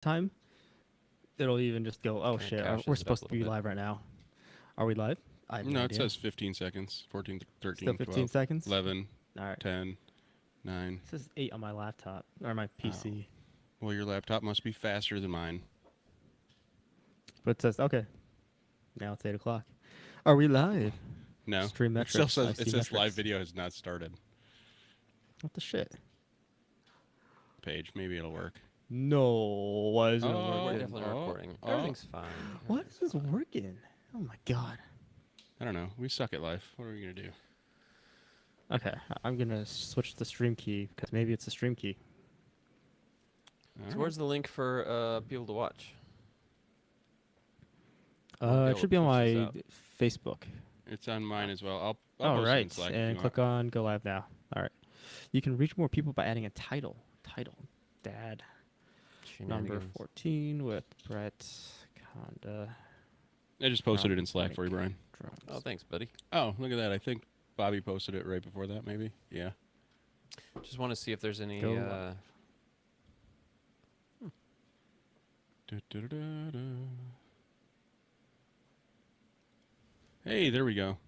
time, it'll even just go, oh Kinda shit, caches we're it up a supposed to little be bit. live right now. Are we live? I have no No, it idea. says 15 seconds. 14, Still 13, 15 12, seconds? 11, All right. 10, 9. This is 8 on my laptop, or my Oh. PC. Well, your laptop must be faster than mine. But it says, okay, now it's 8 o'clock. Are we live? No. Stream It still metrics. I says see it says live metrics. video has not started. What the shit? Page, maybe it'll work. No, why isn't it We're Oh, working? definitely recording. oh. Everything's fine. Why is this working? Oh my god. I don't know. We suck at life. What are we gonna do? Okay, I'm gonna switch the stream key because maybe it's the stream key. So where's the link for people to watch? It should be on my Twitch this Facebook. It's on mine as well. I'll All post it in right, Slack if and you click on go live now. All right, you can reach more people by adding a title. Dad. Number Shenanigans. 14 with Brett Kanda. I just posted it in Slack for you, Brian. Drones. Oh, thanks, buddy. Oh, look at that. I think Bobby posted it right before that, maybe. Yeah. Just want to see if there's any. Go live. Da-da-da-da-da. Hey, there we go.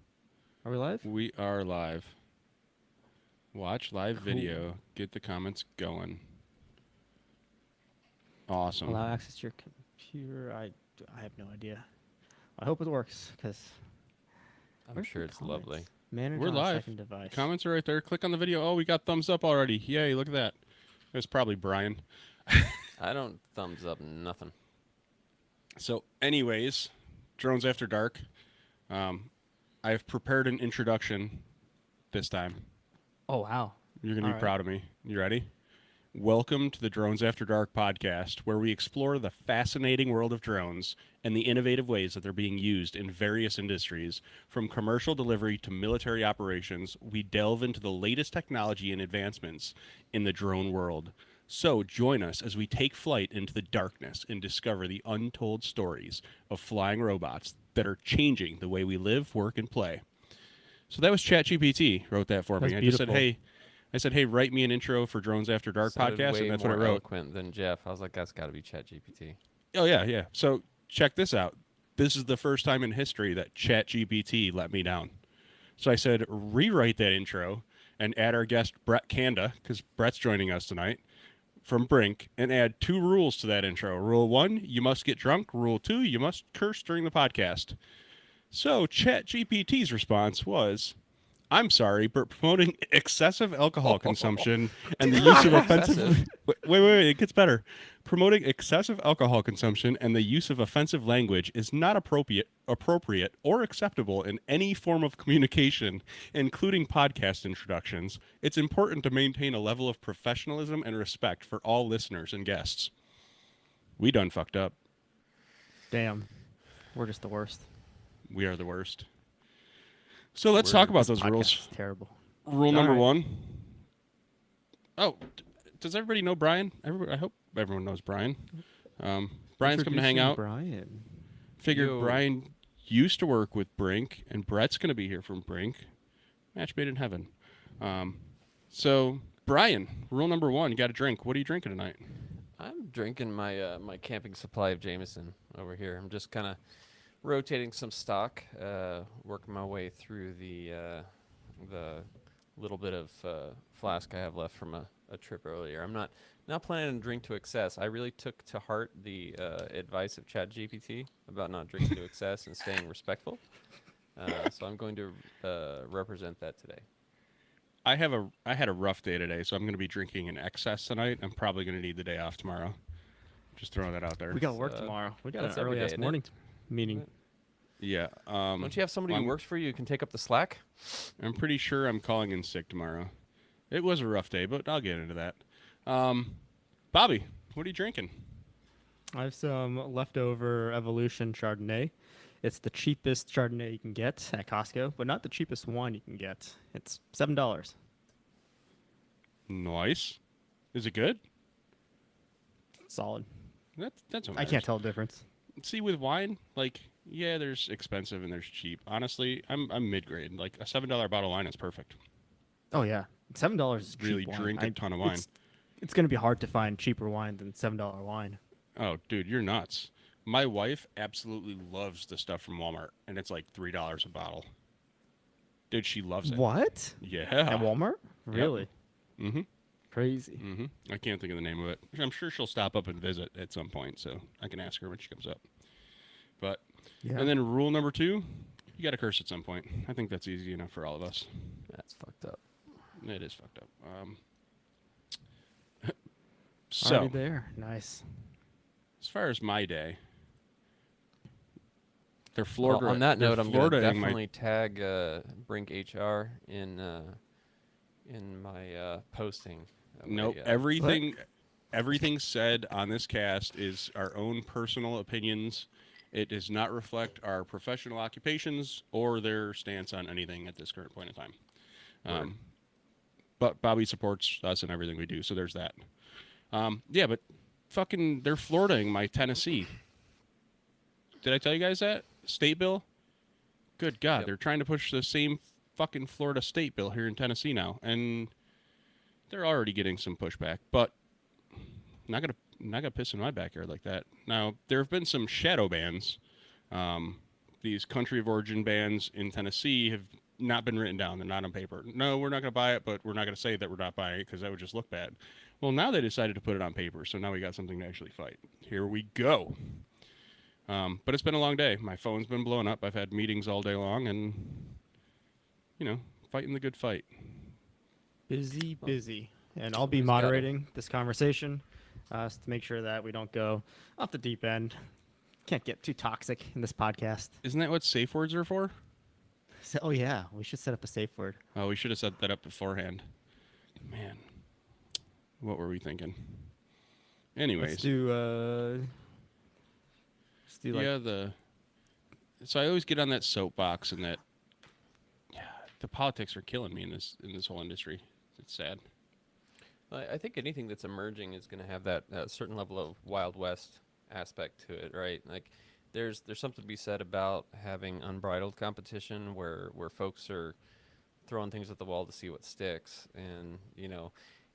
Are we live? We are live. Watch live Cool. video. Get the comments going. Awesome. Allow access to your computer. I have no idea. I hope it works because I'm sure it's lovely. Manage We're on live. second device. Comments are right there. Click on the video. Oh, we got thumbs up already. Yay, look at that. It's probably Brian. I don't thumbs up nothing. So, anyways, Drones After Dark. I've prepared an introduction this time. Oh wow! You're going to be All right. proud of me. You ready? Welcome to the Drones After Dark podcast, where we explore the fascinating world of drones and the innovative ways that they're being used in various industries. From commercial delivery to military operations, we delve into the latest technology and advancements in the drone world. So join us as we take flight into the darkness and discover the untold stories of flying robots that are changing the way we live, work, and play. So that was ChatGPT wrote that for me. That's I just said, beautiful. hey, write me an intro for Drones After Dark Sounded podcast, way and that's what I more wrote. eloquent than Jeff. I was like, that's got to be ChatGPT. Oh, yeah. So check this out. This is the first time in history that ChatGPT let me down. So I said, rewrite that intro and add our guest Brett Kanda, because Brett's joining us tonight, from Brinc, and add 2 rules to that intro. Rule 1, you must get drunk. Rule 2, you must curse during the podcast. So ChatGPT's response was, I'm sorry, but promoting excessive alcohol consumption and the use of offensive... Wait, it gets better. Promoting excessive alcohol consumption and the use of offensive language is not appropriate or acceptable in any form of communication, including podcast introductions. It's important to maintain a level of professionalism and respect for all listeners and guests. We done fucked up. Damn, we're just the worst. We are the worst. So let's talk about those Podcast rules. is terrible. Rule number All right. 1. Oh, does everybody know Brian? I hope everyone knows Brian. Brian's coming to hang Introducing out. Brian. Figured Yo. Brian used to work with Brinc, and Brett's going to be here from Brinc. Match made in heaven. So, Brian, rule number 1, you got to drink. What are you drinking tonight? I'm drinking my my camping supply of Jameson over here. I'm just kind of rotating some stock, working my way through the little bit of flask I have left from a trip earlier. I'm not planning to drink to excess. I really took to heart the advice of ChatGPT about not drinking to excess and staying respectful. So I'm going to represent that today. I had a rough day today, so I'm going to be drinking in excess tonight. I'm probably going to need the day off tomorrow. Just throwing that out there. We got work So, tomorrow. We got that's an every early day, ass isn't it? morning meeting. Yeah. Don't you have somebody who I'm- works for you who can take up the slack? I'm pretty sure I'm calling in sick tomorrow. It was a rough day, but I'll get into that. Bobby, what are you drinking? I have some leftover Evolution Chardonnay. It's the cheapest Chardonnay you can get at Costco, but not the cheapest wine you can get. It's $7. Nice. Is it good? Solid. That's what I can't matters. tell the difference. See, with wine, like, yeah, there's expensive and there's cheap. Honestly, I'm mid-grade. Like, a $7 bottle of wine is perfect. Oh yeah, $7 is cheap Really wine. drink a ton of wine. It's gonna be hard to find cheaper wine than $7 wine. Oh, dude, you're nuts. My wife absolutely loves the stuff from Walmart, and it's like $3 a bottle. Dude, she loves it. What? At Yeah. Walmart? Yep. Really? Mm-hmm. Crazy. Mm-hmm. I can't think of the name of it. I'm sure she'll stop up and visit at some point, so I can ask her when she comes up. But Yeah. and then rule number 2, you got to curse at some point. I think that's easy enough for all of us. That's fucked up. It is fucked up. Already So, there. Nice. as far as my day, they're Well, Florida. on that they're note, I'm gonna Florida definitely tag Brinc HR in my posting. Nope. Everything said on this cast is our own personal opinions. It does not reflect our professional occupations or their stance on anything at this current point in time. But Bobby supports us in everything we do, so there's that. Yeah, but fucking, they're Floridaing my Tennessee. Did I tell you guys that? State bill? Good God, Yep. they're trying to push the same fucking Florida state bill here in Tennessee now, and they're already getting some pushback, but not gonna piss in my backyard like that. Now, there have been some shadow bans. These country of origin bans in Tennessee have not been written down. They're not on paper. No, we're not going to buy it, but we're not going to say that we're not buying it because that would just look bad. Well, now they decided to put it on paper, so now we got something to actually fight. Here we go. But it's been a long day. My phone's been blowing up. I've had meetings all day long, and fighting the good fight. Busy. And I'll be Who's got it? moderating this conversation to make sure that we don't go off the deep end. Can't get too toxic in this podcast. Isn't that what safe words are for? So, oh, yeah. We should set up a safe word. Oh, we should have set that up beforehand. Man, what were we thinking? Anyways, Let's do like yeah, so I always get on that soapbox, and that the politics are killing me in this whole industry. It's sad. I think anything that's emerging is going to have that certain level of Wild West aspect to it, right? Like, there's something to be said about having unbridled competition where folks are throwing things at the wall to see what sticks, and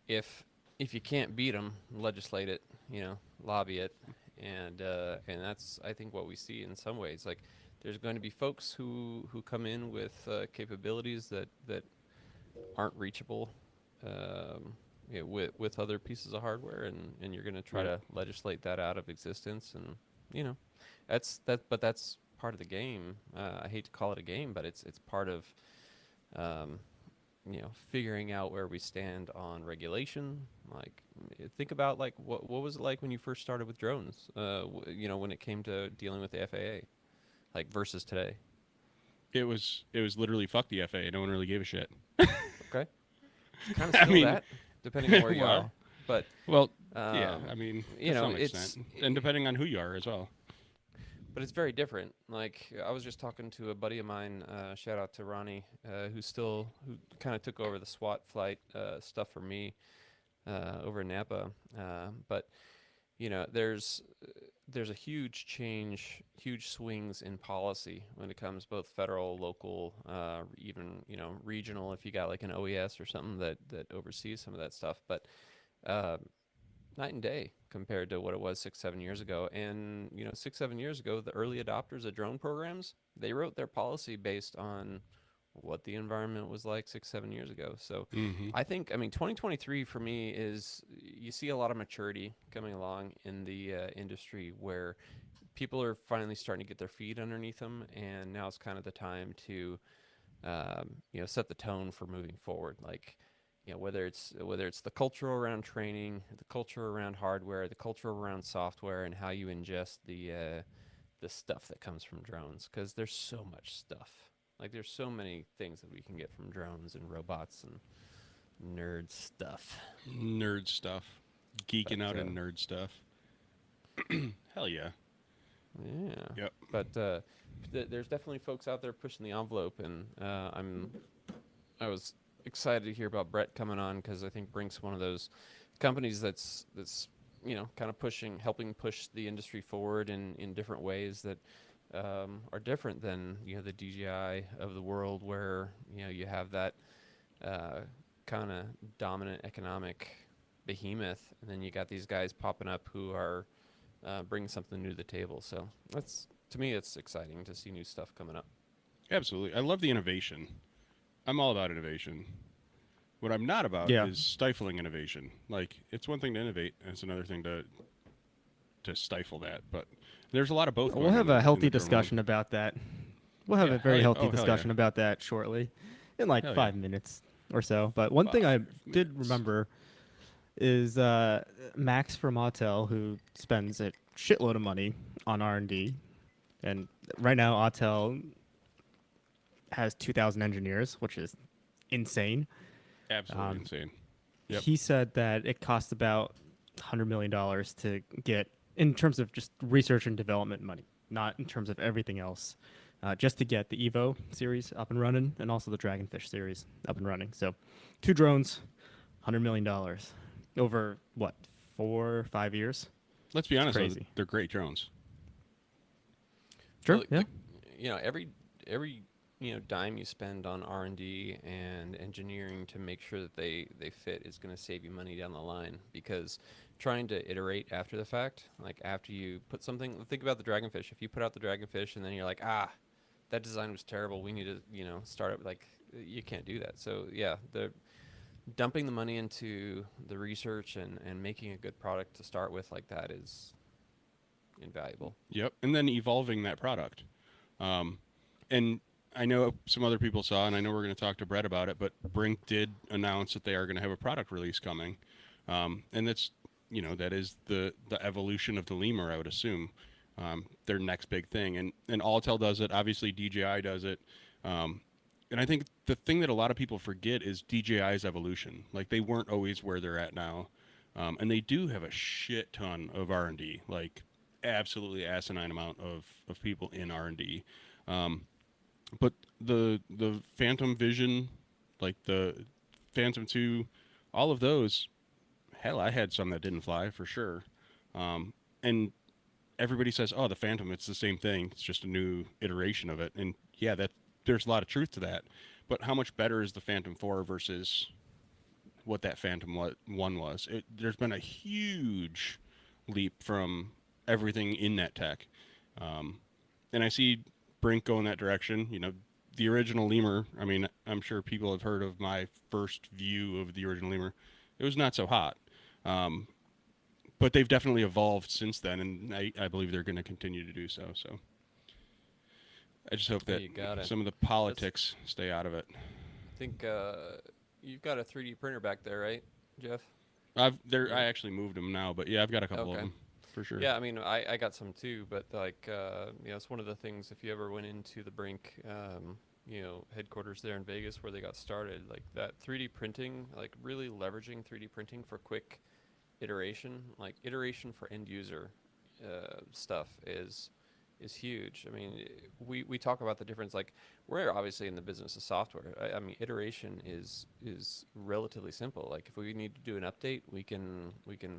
if you can't beat them, legislate it, lobby it, and that's, I think, what we see in some ways. Like, there's going to be folks who come in with capabilities that aren't reachable. With other pieces of hardware, and you're going to try to legislate that out of existence, and but that's part of the game. I hate to call it a game, but it's part of figuring out where we stand on regulation. Like, think about, like, what was it like when you first started with drones? When it came to dealing with the FAA, like, versus today. It was literally fuck the FAA. No one really gave a shit. Okay, kind of still that, depending on where you well, are. But yeah, I mean, you to know, some it's extent, and depending on who you are as well. But it's very different. Like, I was just talking to a buddy of mine, shout out to Ronnie, who kind of took over the SWAT flight stuff for me over in Napa. But there's a huge change, huge swings in policy when it comes both federal, local, even regional. If you got like an OES or something that oversees some of that stuff, but night and day compared to what it was 6-7 years ago. And 6-7 years ago, the early adopters of drone programs, they wrote their policy based on what the environment was like 6-7 years ago. So I think, 2023 for me is, you see a lot of maturity coming along in the industry where people are finally starting to get their feet underneath them, and now it's kind of the time to set the tone for moving forward. Like, whether it's the culture around training, the culture around hardware, the culture around software, and how you ingest the stuff that comes from drones, because there's so much stuff. Like, there's so many things that we can get from drones and robots and nerd stuff. Nerd stuff. Geeking But, out in nerd stuff. Hell yeah. Yeah. Yep. But there's definitely folks out there pushing the envelope, and I was excited to hear about Brett coming on, because I think Brinc's one of those companies that's kind of helping push the industry forward in different ways that are different than the DJI of the world, where you have that kind of dominant economic behemoth, and then you got these guys popping up who are bring something new to the table. So that's, to me, it's exciting to see new stuff coming up. Absolutely. I love the innovation. I'm all about innovation. What I'm not about Yeah. is stifling innovation. Like, it's one thing to innovate, and it's another thing to stifle that. But there's a lot of both We'll going have on a in healthy the drone world. discussion about that. We'll have Yeah, a hell very yeah. healthy Oh, hell yeah. discussion about that shortly, in like Hell 5 minutes or so. But one thing I 5 did minutes. remember is Max from Autel, who spends a shitload of money on R&D, and right now Autel has 2,000 engineers, which is insane. Absolutely Um, insane. Yep. He said that it costs about $100 million to get, in terms of just research and development money, not in terms of everything else, just to get the Evo series up and running and also the Dragonfish series up and running. So, 2 drones, $100 million over what, 4 or 5 years? Let's be honest, though, Crazy. they're great drones. Sure. Well, Yeah. every dime you spend on R&D and engineering to make sure that they fit is going to save you money down the line, because trying to iterate after the fact, like after you put something, think about the Dragonfish. If you put out the Dragonfish and then you're like, that design was terrible, we need to start it, like, you can't do that. So yeah, the dumping the money into the research and making a good product to start with like that is invaluable. Yep. And then evolving that product. And I know some other people saw, and I know we're going to talk to Brett about it, but Brinc did announce that they are going to have a product release coming. And that's, that is the evolution of the lemur, I would assume. Their next big thing. And Altel does it. Obviously, DJI does it. And I think the thing that a lot of people forget is DJI's evolution. Like, they weren't always where they're at now. And they do have a shit ton of R&D, like absolutely asinine amount of people in R&D. But the Phantom Vision, like the Phantom 2, all of those, hell, I had some that didn't fly for sure. And everybody says, oh, the Phantom, it's the same thing. It's just a new iteration of it. And yeah, there's a lot of truth to that. But how much better is the Phantom 4 versus what that Phantom 1 was? There's been a huge leap from everything in that tech. And I see Brinc go in that direction. The original lemur, I mean, I'm sure people have heard of my first view of the original lemur. It was not so hot. But they've definitely evolved since then, and I believe they're going to continue to do so. So I just hope that You got it. some of the politics stay out of it. I think you've got a 3D printer back there, right, Jeff? I actually moved them now, but yeah, I've got a couple of Okay. them for sure. Yeah, I mean, I got some too, but like, it's one of the things, if you ever went into the Brinc, headquarters there in Vegas where they got started, like that 3D printing, like really leveraging 3D printing for quick iteration, like iteration for end user stuff is huge. I mean, we talk about the difference. Like, we're obviously in the business of software. I mean, iteration is relatively simple. Like, if we need to do an update, we can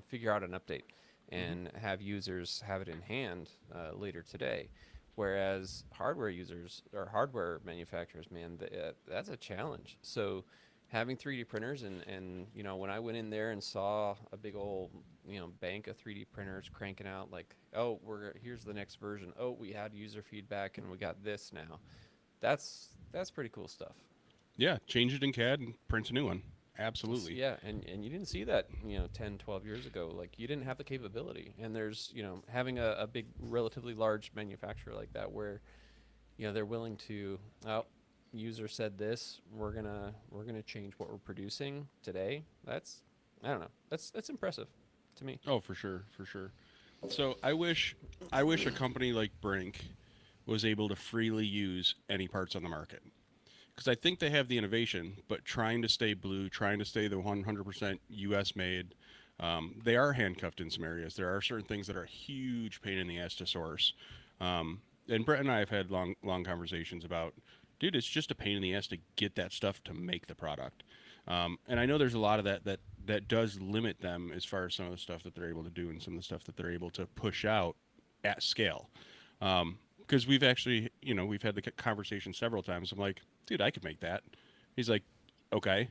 figure out an update and have users have it in hand later today. Whereas hardware users or hardware manufacturers, man, that's a challenge. So having 3D printers and when I went in there and saw a big old bank of 3D printers cranking out, like, oh, here's the next version. Oh, we had user feedback and we got this now. That's pretty cool stuff. Yeah, change it in CAD and print a new one. Absolutely. Yeah, and you didn't see that 10, 12 years ago. Like, you didn't have the capability. And there's having a big, relatively large manufacturer like that where they're willing to, user said this, we're gonna change what we're producing today. That's, I don't know, that's impressive to me. Oh, for sure, for sure. So I wish a company like Brinc was able to freely use any parts on the market, because I think they have the innovation, but trying to stay blue, trying to stay the 100% U.S. made, they are handcuffed in some areas. There are certain things that are a huge pain in the ass to source. And Brett and I have had long conversations about, dude, it's just a pain in the ass to get that stuff to make the product. And I know there's a lot of that does limit them as far as some of the stuff that they're able to do and some of the stuff that they're able to push out at scale. Because we've actually, we've had the conversation several times. I'm like, dude, I could make that. He's like, okay,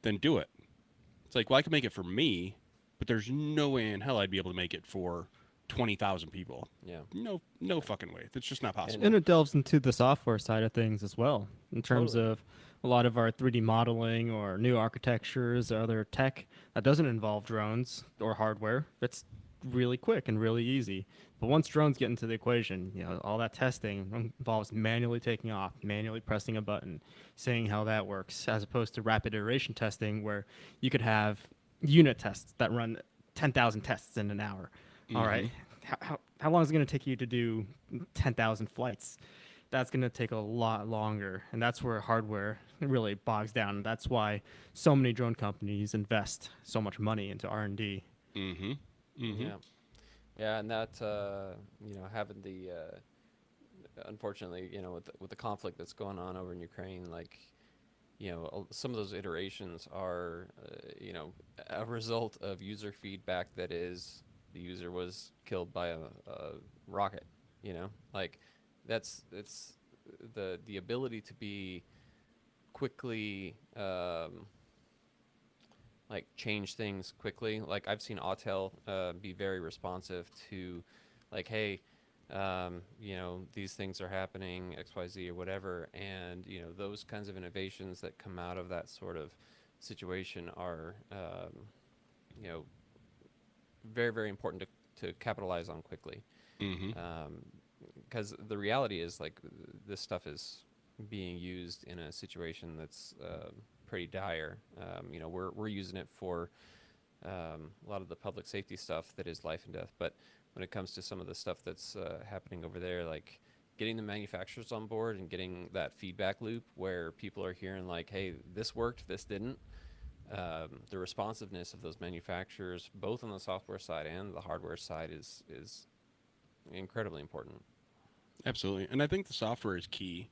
then do it. It's like, well, I can make it for me, but there's no way in hell I'd be able to make it for 20,000 people. Yeah. No fucking way. That's just not possible. And it delves into the software side of things as well, in terms Totally. of a lot of our 3D modeling or new architectures or other tech that doesn't involve drones or hardware. It's really quick and really easy. But once drones get into the equation, all that testing involves manually taking off, manually pressing a button, seeing how that works, as opposed to rapid iteration testing where you could have unit tests that run 10,000 tests in an hour. All right. How long is it going to take you to do 10,000 flights? That's going to take a lot longer. And that's where hardware really bogs down. That's why so many drone companies invest so much money into R&D. Mm-hmm. Mm-hmm. Yeah. Yeah, and that having the unfortunately, with the conflict that's going on over in Ukraine, like, some of those iterations are a result of user feedback that is the user was killed by a rocket, like it's the ability to be quickly like change things quickly. Like I've seen Autel be very responsive to, like, hey, these things are happening, XYZ or whatever, and those kinds of innovations that come out of that sort of situation are, very, very important to capitalize on quickly. Mm-hmm. Because the reality is, like, this stuff is being used in a situation that's pretty dire. We're using it for a lot of the public safety stuff that is life and death. But when it comes to some of the stuff that's happening over there, like getting the manufacturers on board and getting that feedback loop where people are hearing, like, hey, this worked, this didn't. The responsiveness of those manufacturers, both on the software side and the hardware side, is incredibly important. Absolutely. And I think the software is key.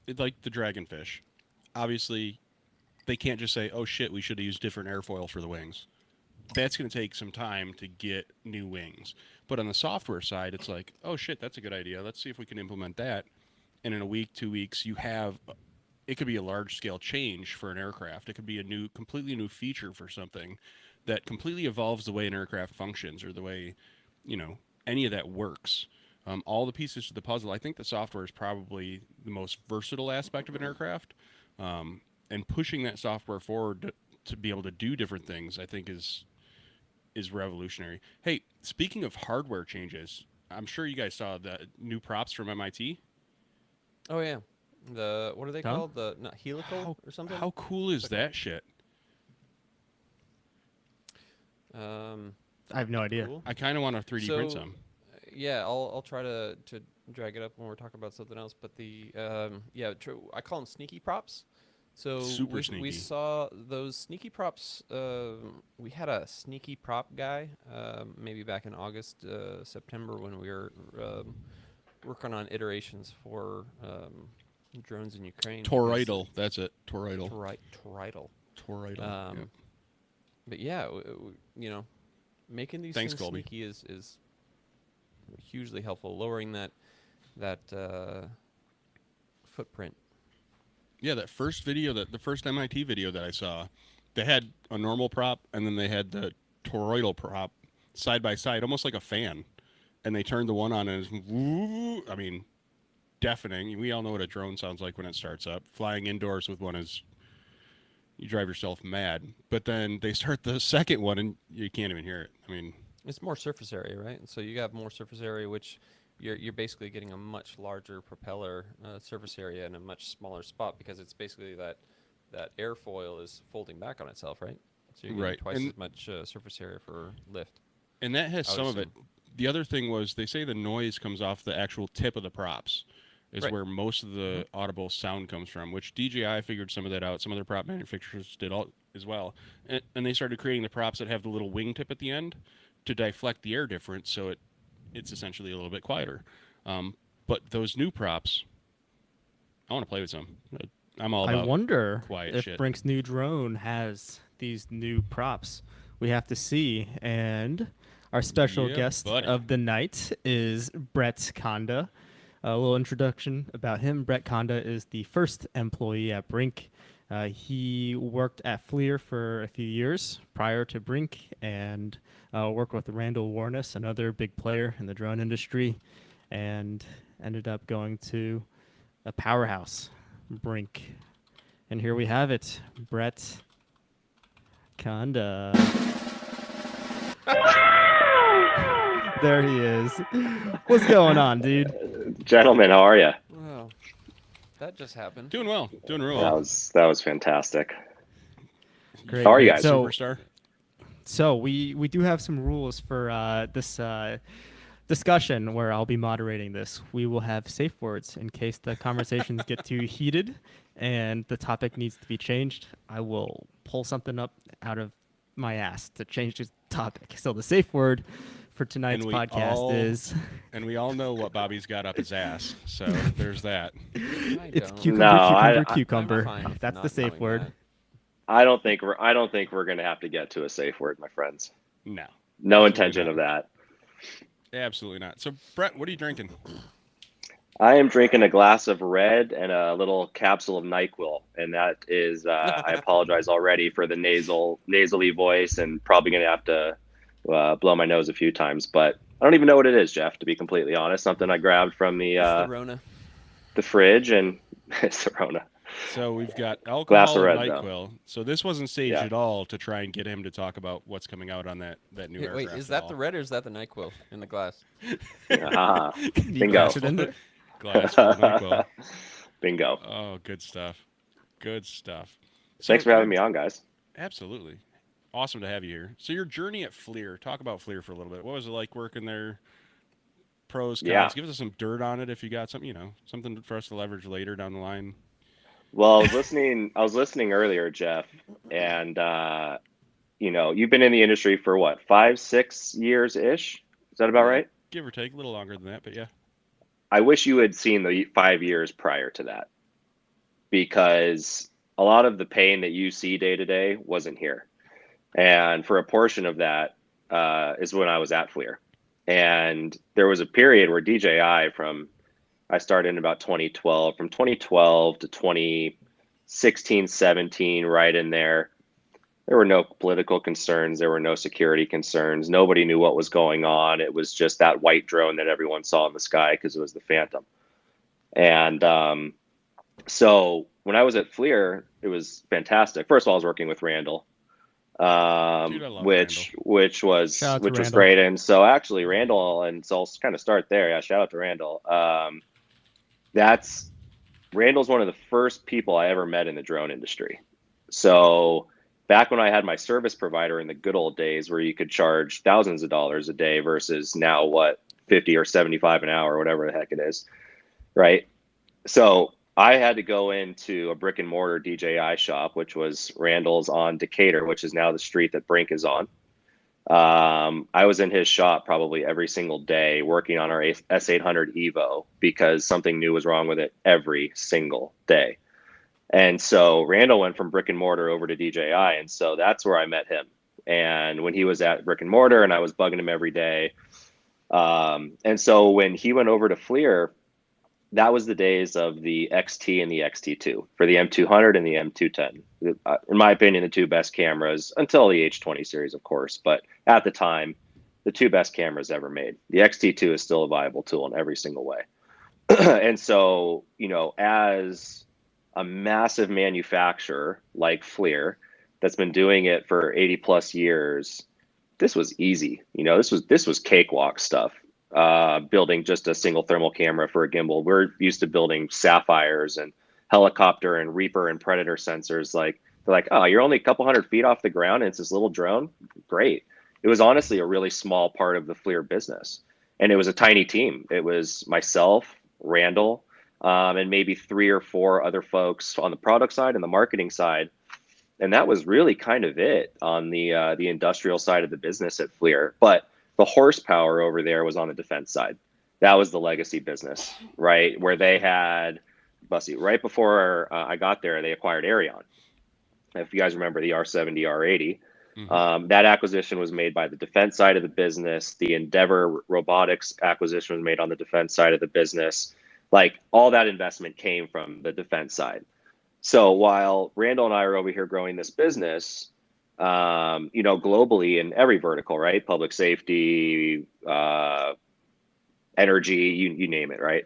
It's like the Dragonfish. Obviously, they can't just say, oh shit, we should have used different airfoil for the wings. That's going to take some time to get new wings. But on the software side, it's like, oh shit, that's a good idea. Let's see if we can implement that. And in a week, 2 weeks, you have, it could be a large scale change for an aircraft. It could be a completely new feature for something that completely evolves the way an aircraft functions or the way, any of that works. All the pieces to the puzzle. I think the software is probably the most versatile aspect of an aircraft. And pushing that software forward to be able to do different things, I think is revolutionary. Hey, speaking of hardware changes, I'm sure you guys saw the new props from MIT. Oh yeah, what are they Huh? called? The not helical or something? How cool is that shit? I have no idea. Cool. I kind of want to 3D print some. Yeah, I'll try to drag it up when we're talking about something else. But I call them sneaky props. So Super we sneaky. saw those sneaky props. We had a sneaky prop guy maybe back in August, September, when we were working on iterations for drones in Ukraine. Toroidal, that's it. Toroidal. Toroidal. Toroidal. Yep. But yeah, making these Thanks, things Colby. sneaky is hugely helpful, lowering that footprint. Yeah, that first video, the first MIT video that I saw, they had a normal prop and then they had the toroidal prop side by side, almost like a fan. And they turned the one on and it's woo, I mean, deafening. We all know what a drone sounds like when it starts up. Flying indoors with one is, you drive yourself mad. But then they start the second one and you can't even hear it. I mean, It's more surface area, right? And so you have more surface area, which you're basically getting a much larger propeller surface area in a much smaller spot, because it's basically that airfoil is folding back on itself, right? So you're getting Right. twice And- as much surface area for lift. and that has I would some of it. assume. The other thing was they say the noise comes off the actual tip of the props is Right. where most of the audible sound comes from, which DJI figured some of that out. Some other prop manufacturers did all as well. And they started creating the props that have the little wingtip at the end to deflect the air difference, so it's essentially a little bit quieter. But those new props, I want to play with some. I'm all I about wonder quiet if shit. Brinc's new drone has these new props. We have to see. And our special Yeah, guest buddy. of the night is Brett Kanda. A little introduction about him. Brett Kanda is the first employee at Brinc. He worked at FLIR for a few years prior to Brinc and worked with Randall Warness, another big player in the drone industry, and ended up going to a powerhouse, Brinc. And here we have it, Brett Kanda. There he is. What's going on, dude? Gentlemen, how are you? Wow, that just happened. Doing well. Doing real That well. was fantastic. Great. How are you great. guys? Superstar. So we do have some rules for this discussion where I'll be moderating this. We will have safe words in case the conversations get too heated and the topic needs to be changed. I will pull something up out of my ass to change the topic. So the safe word for tonight's podcast is... And we all know what Bobby's got up his ass, so there's that. It's don't. cucumber, No, cucumber. I'm fine with That's not the safe knowing word. that. I don't think we're gonna have to get to a safe word, my friends. No. No Absolutely intention not. of that. Absolutely not. So, Brett, what are you drinking? I am drinking a glass of red and a little capsule of NyQuil, and that is I apologize already for the nasally voice, and probably gonna have to blow my nose a few times, but I don't even know what it is, Jeff. To be completely honest, something I grabbed from It's the Rona. the fridge, and it's the Rona. So we've got alcohol Glass of and red, though. NyQuil. So this wasn't staged Yeah. at all to try and get him to talk about what's coming out on that new Wait, aircraft. is at that all. the red or is that the NyQuil in the glass? Ah, You bingo. glass it in there. Glass full of NyQuil. Bingo. Oh, good stuff. Good stuff. So Thanks for having me on, guys. Absolutely. Awesome to have you here. So your journey at FLIR, talk about FLIR for a little bit. What was it like working there? Pros, cons. Yeah. Give us some dirt on it if you got something, something for us to leverage later down the line. Well, I was listening earlier, Jeff, and you've been in the industry for what, 5-6 years ish? Is that about right? Give or take, a little longer than that, but yeah. I wish you had seen the 5 years prior to that, because a lot of the pain that you see day to day wasn't here. And for a portion of that is when I was at FLIR. And there was a period where DJI I started in about 2012, from 2012 to 2016, 17, right in there. There were no political concerns. There were no security concerns. Nobody knew what was going on. It was just that white drone that everyone saw in the sky because it was the Phantom. And so when I was at FLIR, it was fantastic. First of all, I was working with Randall, Dude, I love which was Shout out to Randall. great. And so actually Randall, and so I'll kind of start there. Yeah, shout out to Randall. Randall's one of the first people I ever met in the drone industry. So back when I had my service provider in the good old days where you could charge thousands of dollars a day versus now what, 50 or 75 an hour, whatever the heck it is, right? So I had to go into a brick and mortar DJI shop, which was Randall's on Decatur, which is now the street that Brinc is on. I was in his shop probably every single day working on our S800 Evo because something new was wrong with it every single day. And so Randall went from brick and mortar over to DJI. And so that's where I met him. And when he was at brick and mortar and I was bugging him every day. And so when he went over to FLIR, that was the days of the XT and the XT2 for the M200 and the M210. In my opinion, the two best cameras until the H20 series, of course. But at the time, the two best cameras ever made. The XT2 is still a viable tool in every single way. And so, as a massive manufacturer like FLIR that's been doing it for 80 plus years, this was easy. This was cakewalk stuff. Building just a single thermal camera for a gimbal. We're used to building Sapphires and helicopter and Reaper and Predator sensors. They're like, oh, you're only a couple 100 feet off the ground and it's this little drone? Great. It was honestly a really small part of the FLIR business. And it was a tiny team. It was myself, Randall, and maybe 3 or 4 other folks on the product side and the marketing side. And that was really kind of it on the industrial side of the business at FLIR. But the horsepower over there was on the defense side. That was the legacy business, right? Where they had, right before I got there, they acquired Aireon. If you guys remember the R70, R80, that acquisition was made by the defense side of the business. The Endeavor Robotics acquisition was made on the defense side of the business. Like all that investment came from the defense side. So while Randall and I are over here growing this business, globally in every vertical, right? Public safety, energy, you name it, right?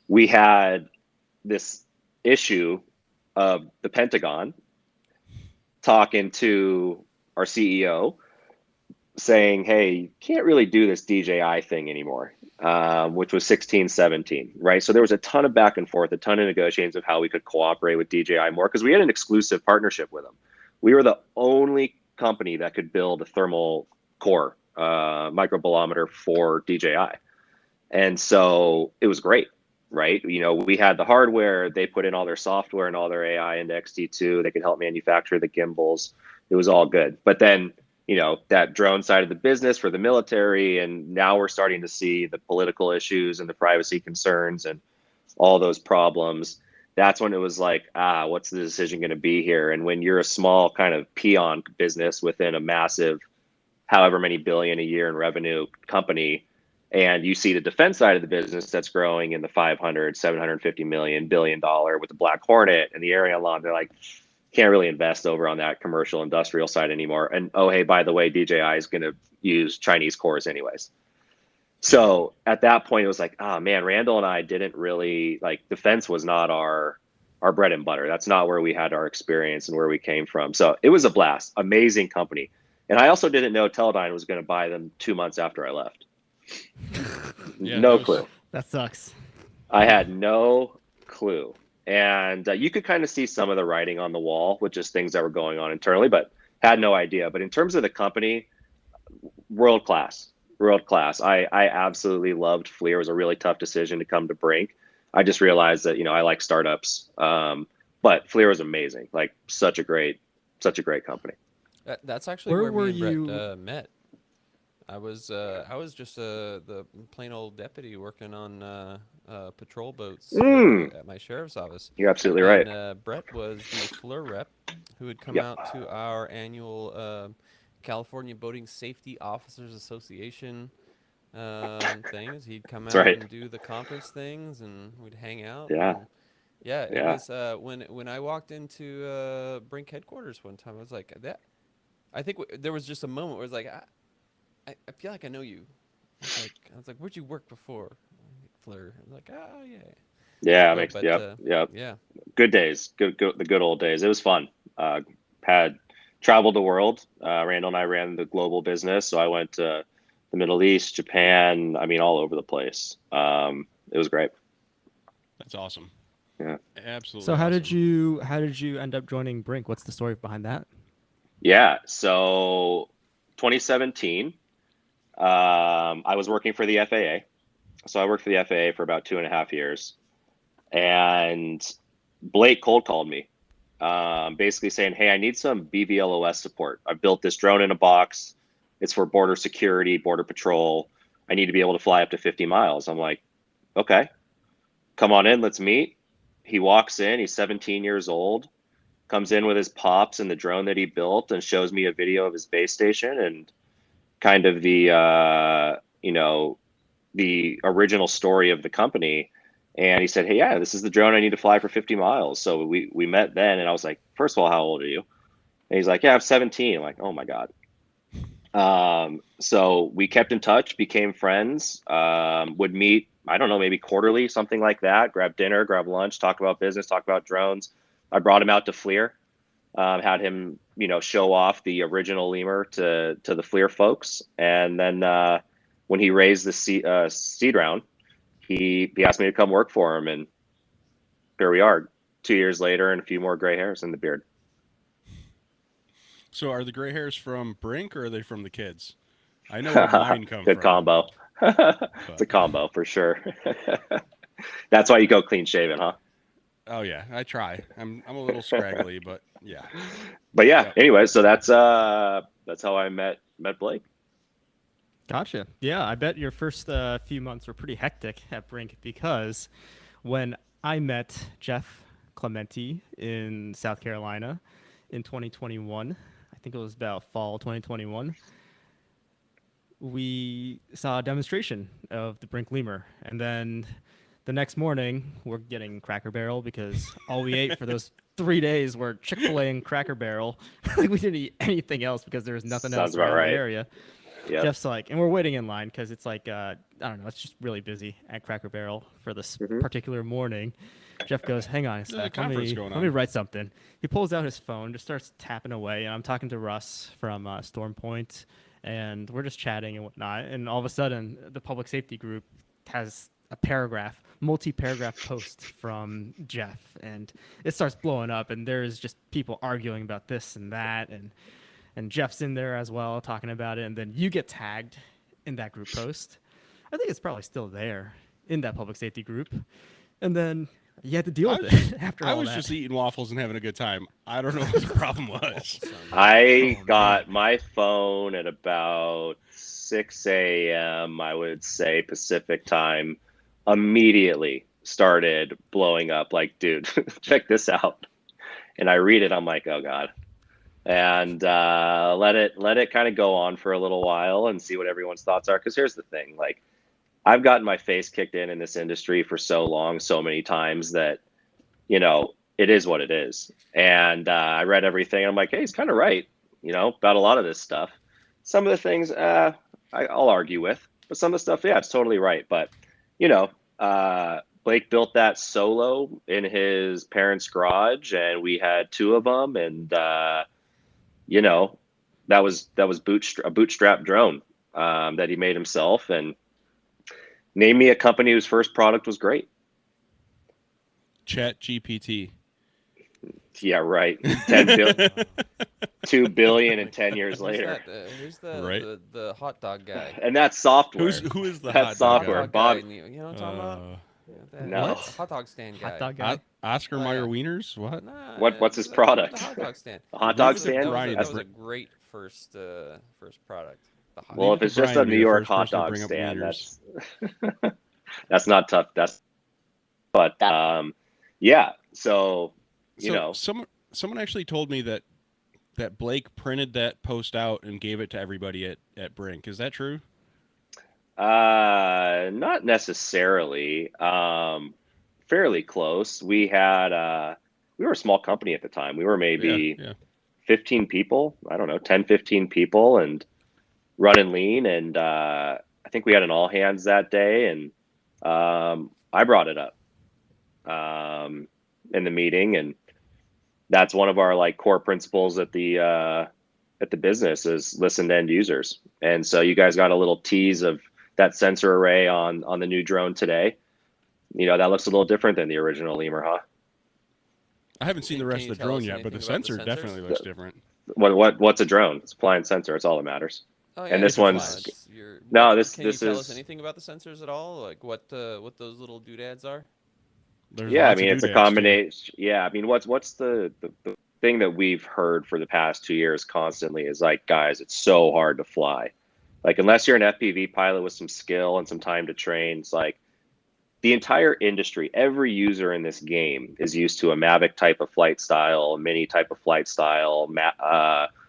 We had this issue of the Pentagon talking to our CEO saying, hey, you can't really do this DJI thing anymore, which was 16, 17, right? So there was a ton of back and forth, a ton of negotiations of how we could cooperate with DJI more because we had an exclusive partnership with them. We were the only company that could build a thermal core microbolometer for DJI. And so it was great, right? We had the hardware, they put in all their software and all their AI into XT2. They could help manufacture the gimbals. It was all good. But then, that drone side of the business for the military, and now we're starting to see the political issues and the privacy concerns and all those problems. That's when it was like, what's the decision going to be here? And when you're a small kind of peon business within a massive, however many billion a year in revenue company, and you see the defense side of the business that's growing in the 500, 750 million, $1 billion with the Black Hornet and the Area Alarm, they're like, can't really invest over on that commercial industrial side anymore. And oh, hey, by the way, DJI is going to use Chinese cores anyways. So at that point, it was like, oh man, Randall and I didn't really defense was not our bread and butter. That's not where we had our experience and where we came from. So it was a blast, amazing company. And I also didn't know Teledyne was going to buy them 2 months after I left. Yeah, No clue. That sucks. I had no clue. And you could kind of see some of the writing on the wall with just things that were going on internally, but had no idea. But in terms of the company, world class. I absolutely loved FLIR. It was a really tough decision to come to Brinc. I just realized that, I like startups. But FLIR was amazing. Like such a great company. That's actually Where where me were and you? Brett met. I was just the plain old deputy working on patrol boats at my sheriff's office. You're absolutely right. And Brett was the FLIR rep who had come Yep. out to our annual California Boating Safety Officers Association things. He'd come That's out right. and do the conference things, and we'd hang out. Yeah. And yeah, it Yeah. was when I walked into Brink headquarters one time. I was like, that. I think there was just a moment where it was like, I feel like I know you. I was like, where'd you work before? FLIR. I was like, oh yeah. Yeah. No, but Yep. yeah. Good days. The good old days. It was fun. Had traveled the world. Randall and I ran the global business. So I went to the Middle East, Japan, all over the place. It was great. That's awesome. Yeah. Absolutely. So how awesome. did you end up joining Brink? What's the story behind that? Yeah. So 2017, I was working for the FAA. So I worked for the FAA for about 2.5 years. And Blake cold called me, basically saying, hey, I need some BVLOS support. I built this drone in a box. It's for border security, border patrol. I need to be able to fly up to 50 miles. I'm like, okay, come on in, let's meet. He walks in, he's 17 years old, comes in with his pops and the drone that he built and shows me a video of his base station and kind of the original story of the company. And he said, hey, yeah, this is the drone I need to fly for 50 miles. So we met then. And I was like, first of all, how old are you? And he's like, yeah, I'm 17. I'm like, oh my God. So we kept in touch, became friends, would meet, I don't know, maybe quarterly, something like that, grab dinner, grab lunch, talk about business, talk about drones. I brought him out to FLIR, had him, show off the original lemur to the FLIR folks. And then when he raised the seed round, he asked me to come work for him, and here we are 2 years later and a few more gray hairs in the beard. So are the gray hairs from Brink or are they from the kids? I know where mine come Good from. combo. It's a combo for sure. That's why you go clean shaven, huh? Oh yeah, I try. I'm a little scraggly, but yeah. But yeah, Yep. anyway, so that's how I met Blake. Gotcha. Yeah, I bet your first few months were pretty hectic at Brink because when I met Jeff Clementi in South Carolina in 2021, I think it was about fall 2021, we saw a demonstration of the Brink lemur, and then The next morning, we're getting Cracker Barrel because all we ate for those 3 days were Chick-fil-A and Cracker Barrel. Like we didn't eat anything else because there was nothing Sounds else about around the right. area. Yep. Jeff's like, and we're waiting in line because it's like, I don't know, it's just really busy at Cracker Barrel for this particular morning. Jeff goes, hang on a a sec, let conference me, going let me on. write something. He pulls out his phone, just starts tapping away, and I'm talking to Russ from Storm Point, and we're just chatting and whatnot. And all of a sudden, the public safety group has a paragraph, multi-paragraph post from Jeff, and it starts blowing up, and there's just people arguing about this and that, and Jeff's in there as well talking about it, and then you get tagged in that group post. I think it's probably still there in that public safety group, and then you had to deal with it after I all was that. just eating waffles and having a good time. I don't know what the problem was. I Oh, got man. my phone at about 6 a.m., I would say Pacific time, immediately started blowing up. Like, dude, check this out. And I read it, I'm like, oh God. And let it kind of go on for a little while and see what everyone's thoughts are. Because here's the thing, like, I've gotten my face kicked in this industry for so long, so many times that, it is what it is. And I read everything. And I'm like, hey, he's kind of right, about a lot of this stuff. Some of the things I'll argue with, but some of the stuff, yeah, it's totally right. But, Blake built that solo in his parents' garage, and we had two of them. And, that was a bootstrap drone that he made himself. And name me a company whose first product was great. Chat GPT. Yeah, right. 2 billion and 10 years Who's later. that? Who's the, Right. the hot dog guy? And that's software. Who is the That's hot dog software. guy? Bob- guy. You know what I'm talking about? That No. What? hot dog stand guy. Hot dog guy. Oscar Oh, Mayer yeah. Wieners? What? Nah, What's his the product? hot dog stand. A hot dog Leave it to stand? Brian. That was a great first product. The hot Well, dog. if it's Brian just a to be New the York first hot person to dog bring up stand, wieners. that's not tough. But yeah. So someone actually told me that Blake printed that post out and gave it to everybody at Brinc. Is that true? not necessarily. Fairly close. We were a small company at the time. We were maybe Yeah. 15 people. I don't know, 10, 15 people, and running lean. And I think we had an all hands that day, and I brought it up in the meeting, and that's one of our like core principles at the business is listen to end users. And so you guys got a little tease of that sensor array on the new drone today. That looks a little different than the original lemur, huh? I haven't seen the Can rest you of the tell drone us yet, but the anything about the sensor sensors? definitely looks different. What's a drone? It's a flying sensor. It's all that matters. Oh, And this it's fine. one's- It's your- No, what- this- Can this you tell is- us anything about the sensors at all? Like what those little doodads are? There's Yeah, I lots of mean, it's a doodads, too. combination. Yeah, I mean, what's the thing that we've heard for the past 2 years constantly is like, guys, it's so hard to fly. Like, unless you're an FPV pilot with some skill and some time to train, it's like the entire industry, every user in this game is used to a Mavic type of flight style, a Mini type of flight style,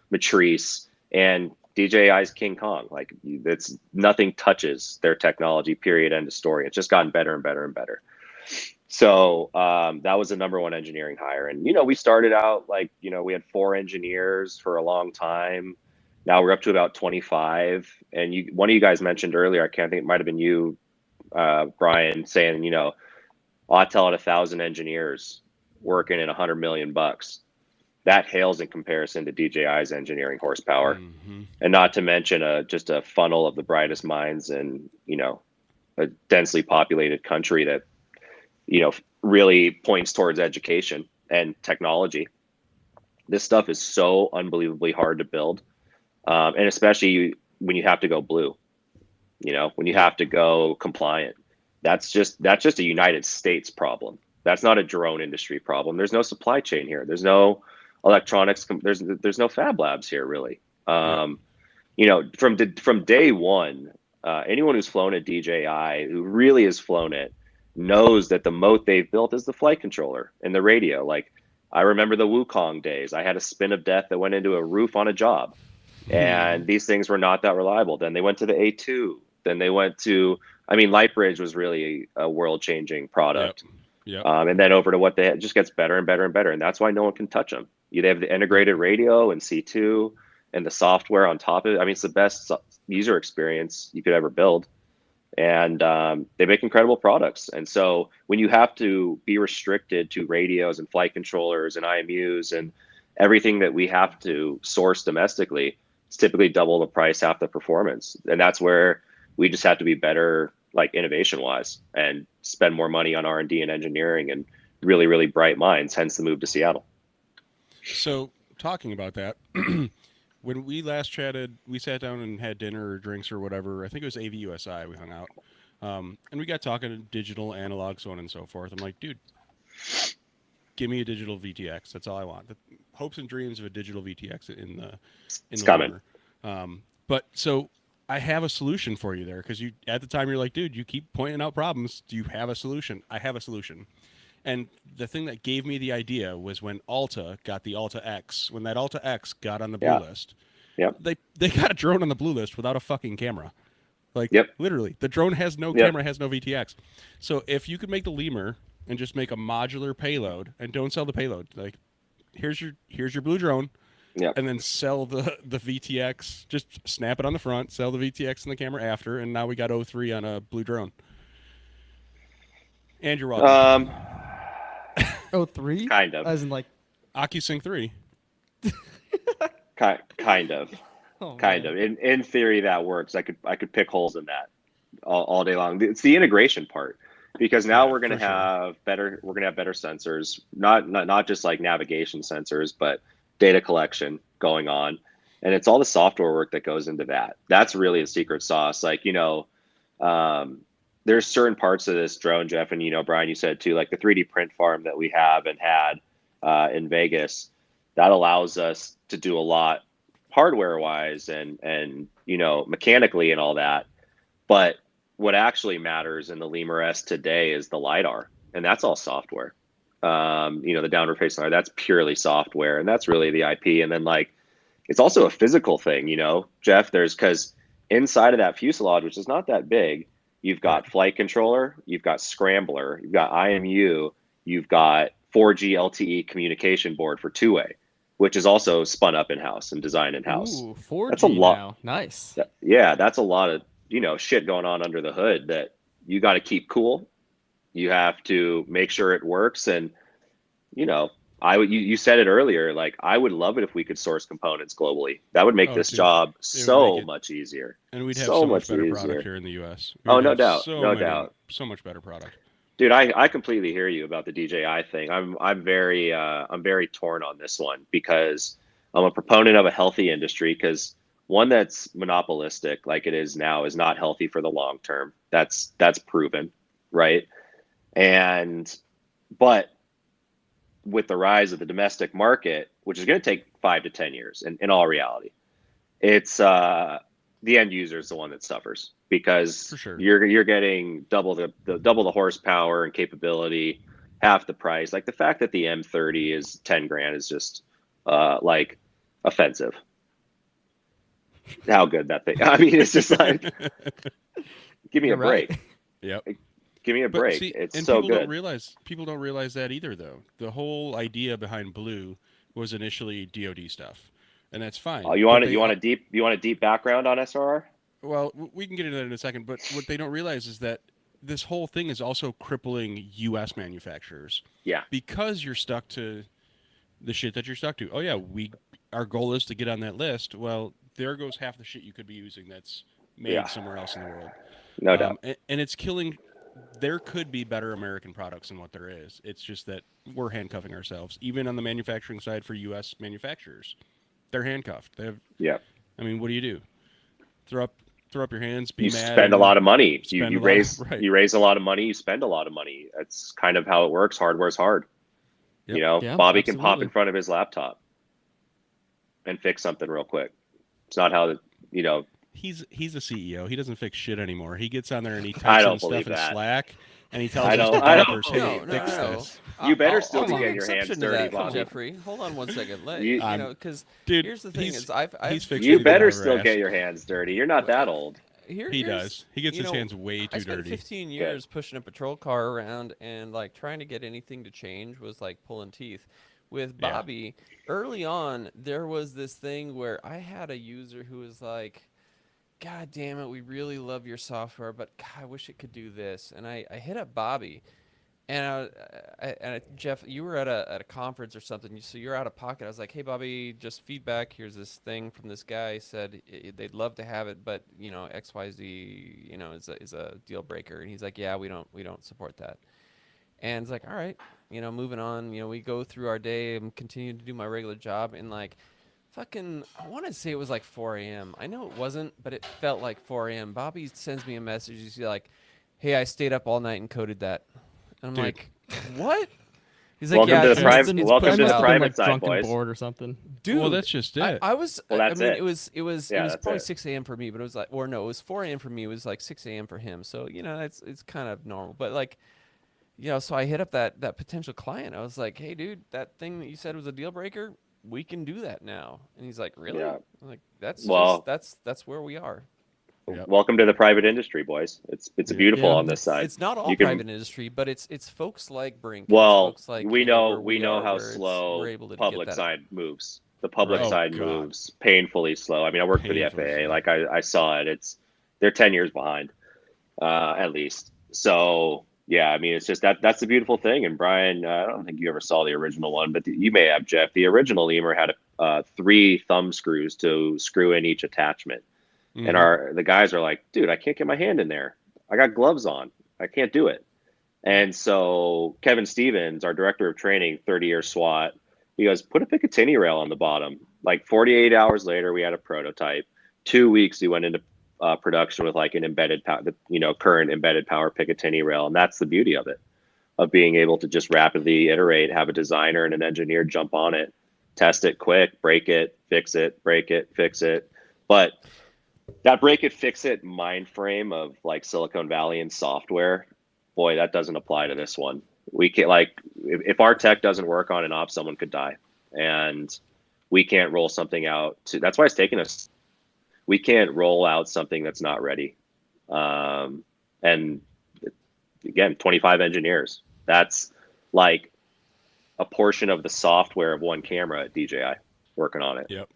Matrice, and DJI's King Kong. Like, it's nothing touches their technology. Period. End of story. It's just gotten better and better and better. So that was the number one engineering hire. And, we started out like, we had 4 engineers for a long time. Now we're up to about 25. And one of you guys mentioned earlier, I can't think, it might have been you, Brian, saying, I'll tell it 1,000 engineers working at $100 million. That hails in comparison to DJI's engineering horsepower. Mm-hmm. And not to mention just a funnel of the brightest minds in, a densely populated country that, really points towards education and technology. This stuff is so unbelievably hard to build. And especially when you have to go blue, when you have to go compliant. That's just a United States problem. That's not a drone industry problem. There's no supply chain here. There's no electronics. There's no fab labs here, really. From day one, anyone who's flown a DJI, who really has flown it, knows that the moat they've built is the flight controller and the radio. Like, I remember the Wukong days. I had a spin of death that went into a roof on a job, and these things were not that reliable. Then they went to the A2, Then they went to, I mean, Lightbridge was really a world-changing product. Yep. And then over to what they, it just gets better and better and better. And that's why no one can touch them. They have the integrated radio and C2 and the software on top of it. I mean, it's the best user experience you could ever build. And they make incredible products. And so when you have to be restricted to radios and flight controllers and IMUs and everything that we have to source domestically, it's typically double the price, half the performance. And that's where we just have to be better, like innovation wise, and spend more money on R&D and engineering and really, really bright minds, hence the move to Seattle. So talking about that, when we last chatted, we sat down and had dinner or drinks or whatever. I think it was AVUSI. We hung out. And we got talking digital, analog, so on and so forth. I'm like, dude, give me a digital VTX. That's all I want. The hopes and dreams of a digital VTX in the coming. But so I have a solution for you there, because you at the time you're like, dude, you keep pointing out problems. Do you have a solution? I have a solution. And the thing that gave me the idea was when Alta got the Alta X. When that Alta X got on the blue list, they got a drone on the blue list without a fucking camera. Like, literally, the drone has no camera, has no VTX. So if you could make the lemur and just make a modular payload and don't sell the payload, like, here's your blue drone, and then sell the VTX, just snap it on the front, sell the VTX and the camera after, and now we got O3 on a blue drone. And you're welcome. 03? Kind of. As in like OcuSync 3. Kind of. Oh, kind of. In theory, that works. I could pick holes in that all day long. It's the integration part, because now we're gonna have better sensors, not just like navigation sensors, but data collection going on, and it's all the software work that goes into that. That's really a secret sauce. Like, there's certain parts of this drone, Jeff, and Brian, you said too, like the 3D print farm that we have and had in Vegas, that allows us to do a lot hardware wise and mechanically and all that. But what actually matters in the Lemur S today is the LiDAR, and that's all software. The downward facing LiDAR, that's purely software, and that's really the IP. And then like, it's also a physical thing, Jeff, because inside of that fuselage, which is not that big, you've got flight controller, you've got scrambler, you've got IMU, you've got 4G LTE communication board for two-way, which is also spun up in-house and designed in-house. Ooh, 4G that's a lot. Now. Nice. That's a lot of, shit going on under the hood that you got to keep cool. You have to make sure it works. And, you said it earlier, like, I would love it if we could source components globally. That would make this job so much easier. And we'd have so much better product here in the U.S. Oh, no doubt. No doubt. So much better product. Dude, I completely hear you about the DJI thing. I'm very torn on this one, because I'm a proponent of a healthy industry, because one that's monopolistic like it is now is not healthy for the long term. That's proven, right? But with the rise of the domestic market, which is going to take 5 to 10 years, in all reality, it's the end user is the one that suffers, because you're getting double the horsepower and capability, half the price. Like the fact that the M30 is 10 grand is just like offensive. How good that thing! I mean, it's just like, give me a break. Yep. Give me a break. See, it's and so people good. People don't realize that either, though. The whole idea behind Blue was initially DoD stuff, and that's fine. Oh, you want a deep background on SRR? Well, we can get into that in a second. But what they don't realize is that this whole thing is also crippling U.S. manufacturers. Yeah. Because you're stuck to the shit that you're stuck to. Oh yeah, our goal is to get on that list. Well, there goes half the shit you could be using that's made somewhere else in the world. No doubt. And it's killing. There could be better American products than what there is. It's just that we're handcuffing ourselves. Even on the manufacturing side for U.S. manufacturers, they're handcuffed. They have. Yeah. I mean, what do you do? Throw up your hands. Be you mad. Spend a lot of money. You raise a lot of money. You spend a lot of money. That's kind of how it works. Hardware's hard. Yep. Bobby can pop in front of his laptop and fix something real quick. It's not how He's a CEO. He doesn't fix shit anymore. He gets on there and he types in stuff in Slack, and he tells us developers, "Hey, fix this." You better still I'll be take getting your hands exception to dirty, that, Bobby. Jeffrey. Hold on one second. Because Dude, here's the thing: he's I've fixing you it better over still ass. get your hands dirty. You're not that old. He does. He gets his hands way I too spent dirty. 15 years pushing a patrol car around, and like trying to get anything to change was like pulling teeth. With Yeah. Bobby, early on, there was this thing where I had a user who was like, God damn it, we really love your software, but God, I wish it could do this. And I hit up Bobby, and Jeff, you were at a conference or something, so you're out of pocket. I was like, hey, Bobby, just feedback. Here's this thing from this guy. He said they'd love to have it, but XYZ, is a deal breaker. And he's like, yeah, we don't support that. And it's like, all right, moving on. We go through our day and continue to do my regular job, and like, fucking, I want to say it was like 4 a.m. I know it wasn't, but it felt like 4 a.m. Bobby sends me a message. He's like, hey, I stayed up all night and coded that. And I'm Dude. like, what? He's like, Welcome yeah, to the it's private- been- it's welcome been to the out." private like side, drunken boys. board or something. Dude, Well, that's just it. I was. Well, that's I mean, it. it was Yeah, that's probably it. 6 a.m. for me, but it was like, or no, it was 4 a.m. for me. It was like 6 a.m. for him. So it's kind of normal. But like, so I hit up that potential client. I was like, hey, dude, that thing that you said was a deal breaker, we can do that now. And he's like, really? Yeah. I'm like, that's Well- that's where we are. Yep. Welcome to the private industry, boys. It's beautiful Yeah. on this side. It's not all You can- private industry, but it's folks like Brink. Well, it's folks like, we where know are, how where it's- slow we're able to public get that. side moves. The public Right. side Oh, God. moves painfully slow. I mean, I work for the Painfully FAA. slow. Like I saw it. They're 10 years behind, at least. So yeah, I mean, it's just that's the beautiful thing. And Brian, I don't think you ever saw the original one, but you may have, Jeff. The original lemur had 3 thumb screws to screw in each attachment. Mhm. And the guys are like, dude, I can't get my hand in there. I got gloves on. I can't do it. And so Kevin Stevens, our director of training, 30-year SWAT, he goes, put a Picatinny rail on the bottom. Like 48 hours later, we had a prototype. 2 weeks, he went into production with like an embedded, current embedded power Picatinny rail. And that's the beauty of it, of being able to just rapidly iterate, have a designer and an engineer jump on it, test it quick, break it, fix it, break it, fix it. But that break it, fix it mind frame of like Silicon Valley and software, boy, that doesn't apply to this one. We can't, like, if our tech doesn't work on an op, someone could die, and we can't roll something out that's why it's taken us. We can't roll out something that's not ready. And again, 25 engineers. That's like a portion of the software of one camera at DJI working on it. Yep.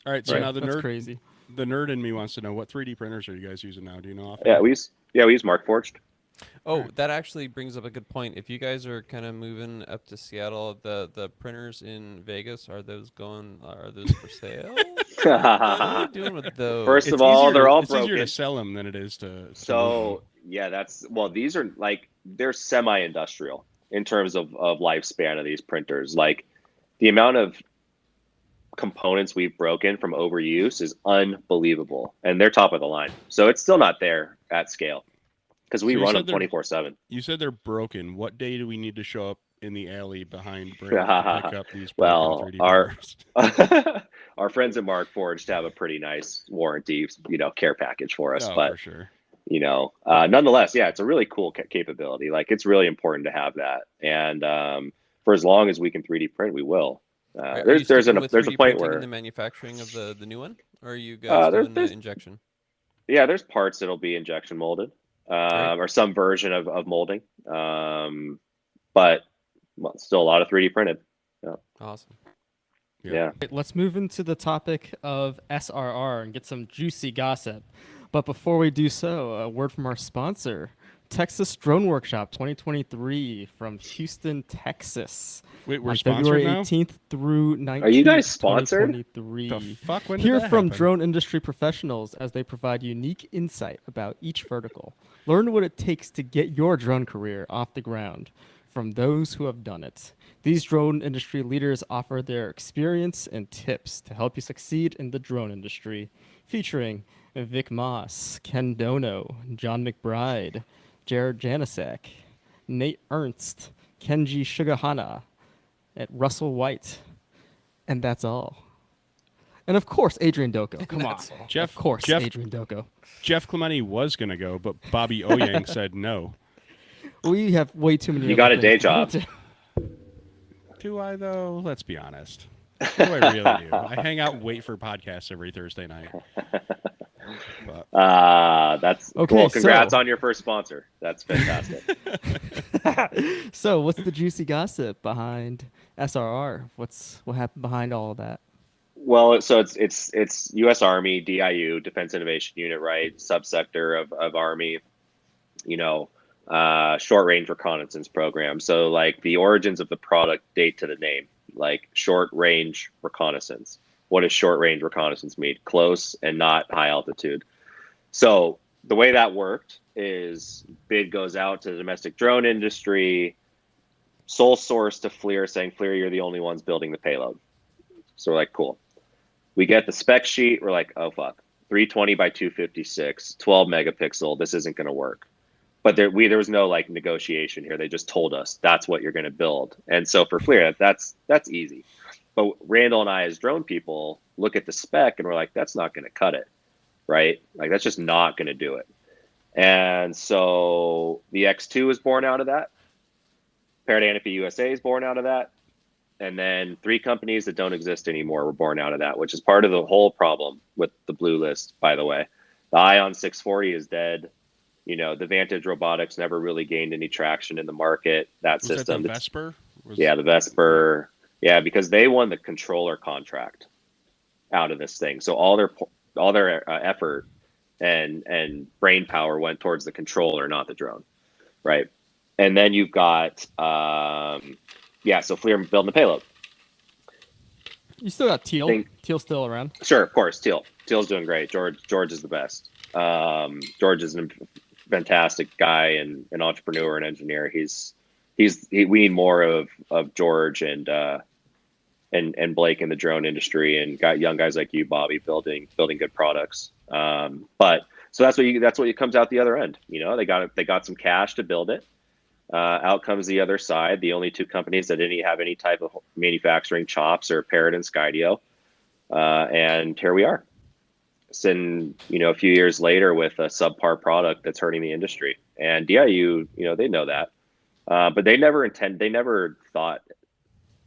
All right. So Right. now That's crazy. the nerd in me wants to know, what 3D printers are you guys using now? Do you know? Offhand? Yeah, we use Markforged. Oh, that actually brings up a good point. If you guys are kind of moving up to Seattle, the printers in Vegas, are those for sale? What are you doing with those? First It's of all, easier- they're all it's easier broken. to sell them than it is to So yeah, these are like, they're semi-industrial in terms of lifespan of these printers. Like the amount of components we've broken from overuse is unbelievable, and they're top of the line. So it's still not there at scale because we So you run said them they're- 24/7. You said they're broken. What day do we need to show up in the alley behind Brink to pick up these broken Well, 3D our printers? our friends at Markforged have a pretty nice warranty, care package for us. No, but for sure. nonetheless, yeah, it's a really cool capability. Like, it's really important to have that. And for as long as we can 3D print, we will. Are you There's sticking with a 3D point printing in where the manufacturing of the new one, or are you guys doing the injection? yeah, there's parts that'll be injection molded, or some version of molding. But still a lot of 3D printed. Awesome. Yeah. Right, let's move into the topic of SRR and get some juicy gossip. But before we do so, a word from our sponsor, Texas Drone Workshop 2023 from Houston, Texas. Wait, we're on sponsored February now? 18th through 19th. Are you guys sponsored? 2023. The fuck? When did Hear that from happen? drone industry professionals as they provide unique insight about each vertical. Learn what it takes to get your drone career off the ground from those who have done it. These drone industry leaders offer their experience and tips to help you succeed in the drone industry, featuring Vic Moss, Ken Dono, John McBride, Jared Janasek, Nate Ernst, Kenji Shugahana, and Russell White. And that's all. And of course, Adrian Doko. Come on. Jeff- Of course, Jeff- Adrian Doko. Jeff Clementi was going to go, but Bobby Oyang said no. We have way too many. You other got a things day to job. do. Do I, though? Let's be honest. What do I really do? I hang out and wait for podcasts every Thursday night. That's Okay, cool. Congrats so- on your first sponsor. That's fantastic. So, what's the juicy gossip behind SRR? What happened behind all of that? Well, so it's U.S. Army, DIU, Defense Innovation Unit, right? Subsector of Army, short range reconnaissance program. So like the origins of the product date to the name, like short range reconnaissance. What does short range reconnaissance mean? Close and not high altitude. So the way that worked is bid goes out to the domestic drone industry, sole source to FLIR, saying, FLIR, you're the only ones building the payload. So we're like, cool. We get the spec sheet. We're like, oh, fuck. 320 by 256, 12 megapixel. This isn't going to work. But there was no like negotiation here. They just told us that's what you're going to build. And so for FLIR, that's easy. But Randall and I, as drone people, look at the spec and we're like, that's not going to cut it, right? Like that's just not going to do it. And so the X2 is born out of that. Paradanapy USA is born out of that. And then 3 companies that don't exist anymore were born out of that, which is part of the whole problem with the blue list, by the way. The Ion 640 is dead. The Vantage Robotics never really gained any traction in the market. That system. That the Vesper? Yeah, the Vesper. Yeah, because they won the controller contract out of this thing. So all their effort and brain power went towards the controller, not the drone, right? And then you've got so FLIR building the payload. You still got Teal. Teal's still around. Sure, of course. Teal's doing great. George is the best. George is a fantastic guy and an entrepreneur and engineer. We need more of George and Blake in the drone industry, and got young guys like you, Bobby, building good products. But so that's what comes out the other end. They got some cash to build it. Out comes the other side. The only 2 companies that didn't have any type of manufacturing chops are Parrot and Skydio. And here we are. And, a few years later with a subpar product that's hurting the industry. And DIU, they know that. But they never thought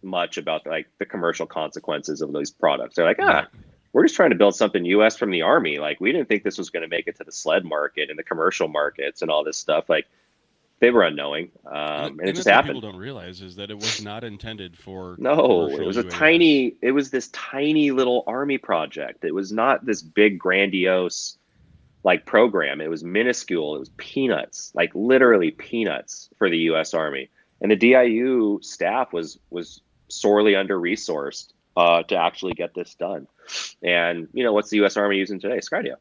much about like the commercial consequences of those products. They're like, we're just trying to build something US from the Army. Like we didn't think this was going to make it to the sled market and the commercial markets and all this stuff. Like they were unknowing. And it just happened. What people don't realize is that it was not intended for it was UAS. it was this tiny little Army project. It was not this big grandiose like program. It was minuscule. It was peanuts, like literally peanuts for the US Army. And the DIU staff was sorely under-resourced to actually get this done. And what's the US Army using today? Skydio.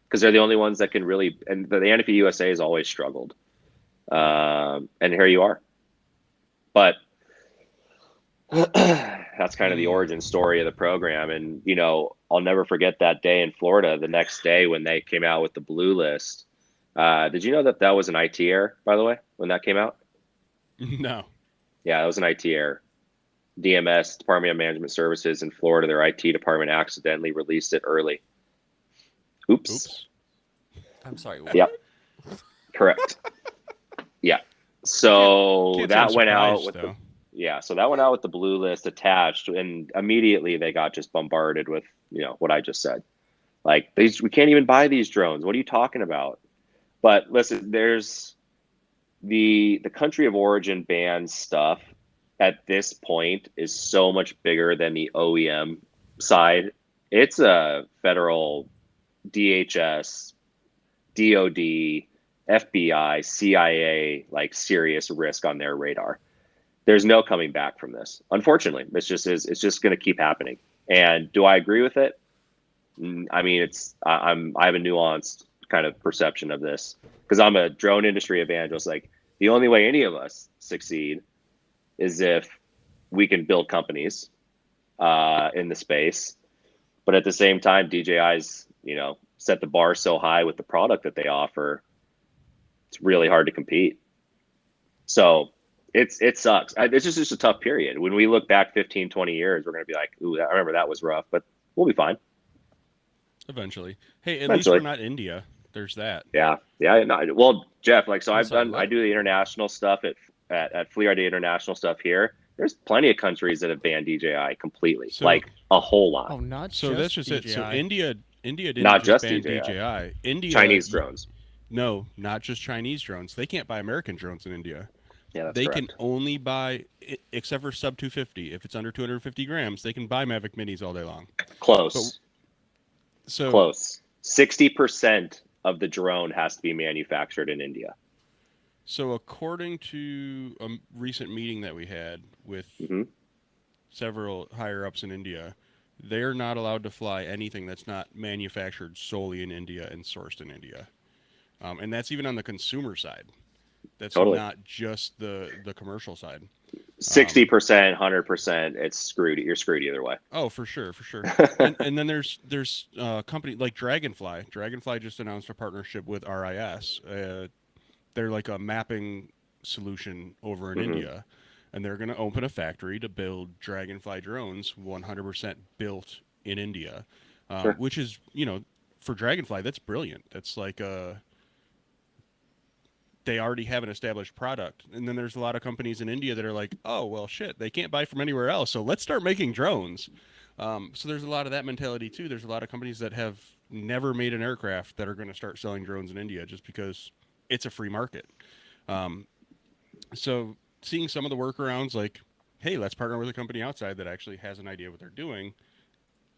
Because they're the only ones that can really, and the Anapy USA has always struggled. And here you are. But that's kind of the origin story of the program. And, I'll never forget that day in Florida, the next day when they came out with the blue list. Did you know that was an IT error, by the way, when that came out? No. Yeah, that was an IT error. DMS, Department of Management Services in Florida, their IT department accidentally released it early. Oops. I'm sorry. What? Yep. Correct. Yeah. So that went out with so that went out with the blue list attached, and immediately they got just bombarded with, what I just said. Like we can't even buy these drones. What are you talking about? But listen, there's the country of origin ban stuff at this point is so much bigger than the OEM side. It's a federal DHS, DOD, FBI, CIA, like serious risk on their radar. There's no coming back from this. Unfortunately, it's just going to keep happening. And do I agree with it? I mean, I have a nuanced kind of perception of this because I'm a drone industry evangelist. Like the only way any of us succeed is if we can build companies in the space. But at the same time, DJI's, set the bar so high with the product that they offer, it's really hard to compete. So it sucks. It's just a tough period. When we look back 15, 20 years, we're going to be like, ooh, I remember that was rough, but we'll be fine. Eventually. Hey, at least we're not India. There's that. Yeah. No, well, Jeff, I do the international stuff at FLIR, the international stuff here. There's plenty of countries that have banned DJI completely, like a whole lot. Oh, not so just that's just DJI. it. So India India didn't Not just ban DJI. DJI. India, Chinese drones. No, not just Chinese drones. They can't buy American drones in India. Yeah, that's They correct. can only buy, except for sub 250. If it's under 250 grams, they can buy Mavic Minis all day long. Close. So Close. 60% of the drone has to be manufactured in India. So according to a recent meeting that we had with several higher ups in India, they're not allowed to fly anything that's not manufactured solely in India and sourced in India. And that's even on the consumer side. That's Totally. not just the commercial side. 60%, 100%, it's screwed. You're screwed either way. Oh, for sure. And then there's company like Dragonfly. Dragonfly just announced a partnership with RIS. They're like a mapping solution over in India, and they're going to open a factory to build Dragonfly drones 100% built in India, Sure. which is, for Dragonfly, that's brilliant. That's like they already have an established product. And then there's a lot of companies in India that are like, oh, well, shit, they can't buy from anywhere else, so let's start making drones. So there's a lot of that mentality, too. There's a lot of companies that have never made an aircraft that are going to start selling drones in India just because it's a free market. So seeing some of the workarounds like, hey, let's partner with a company outside that actually has an idea what they're doing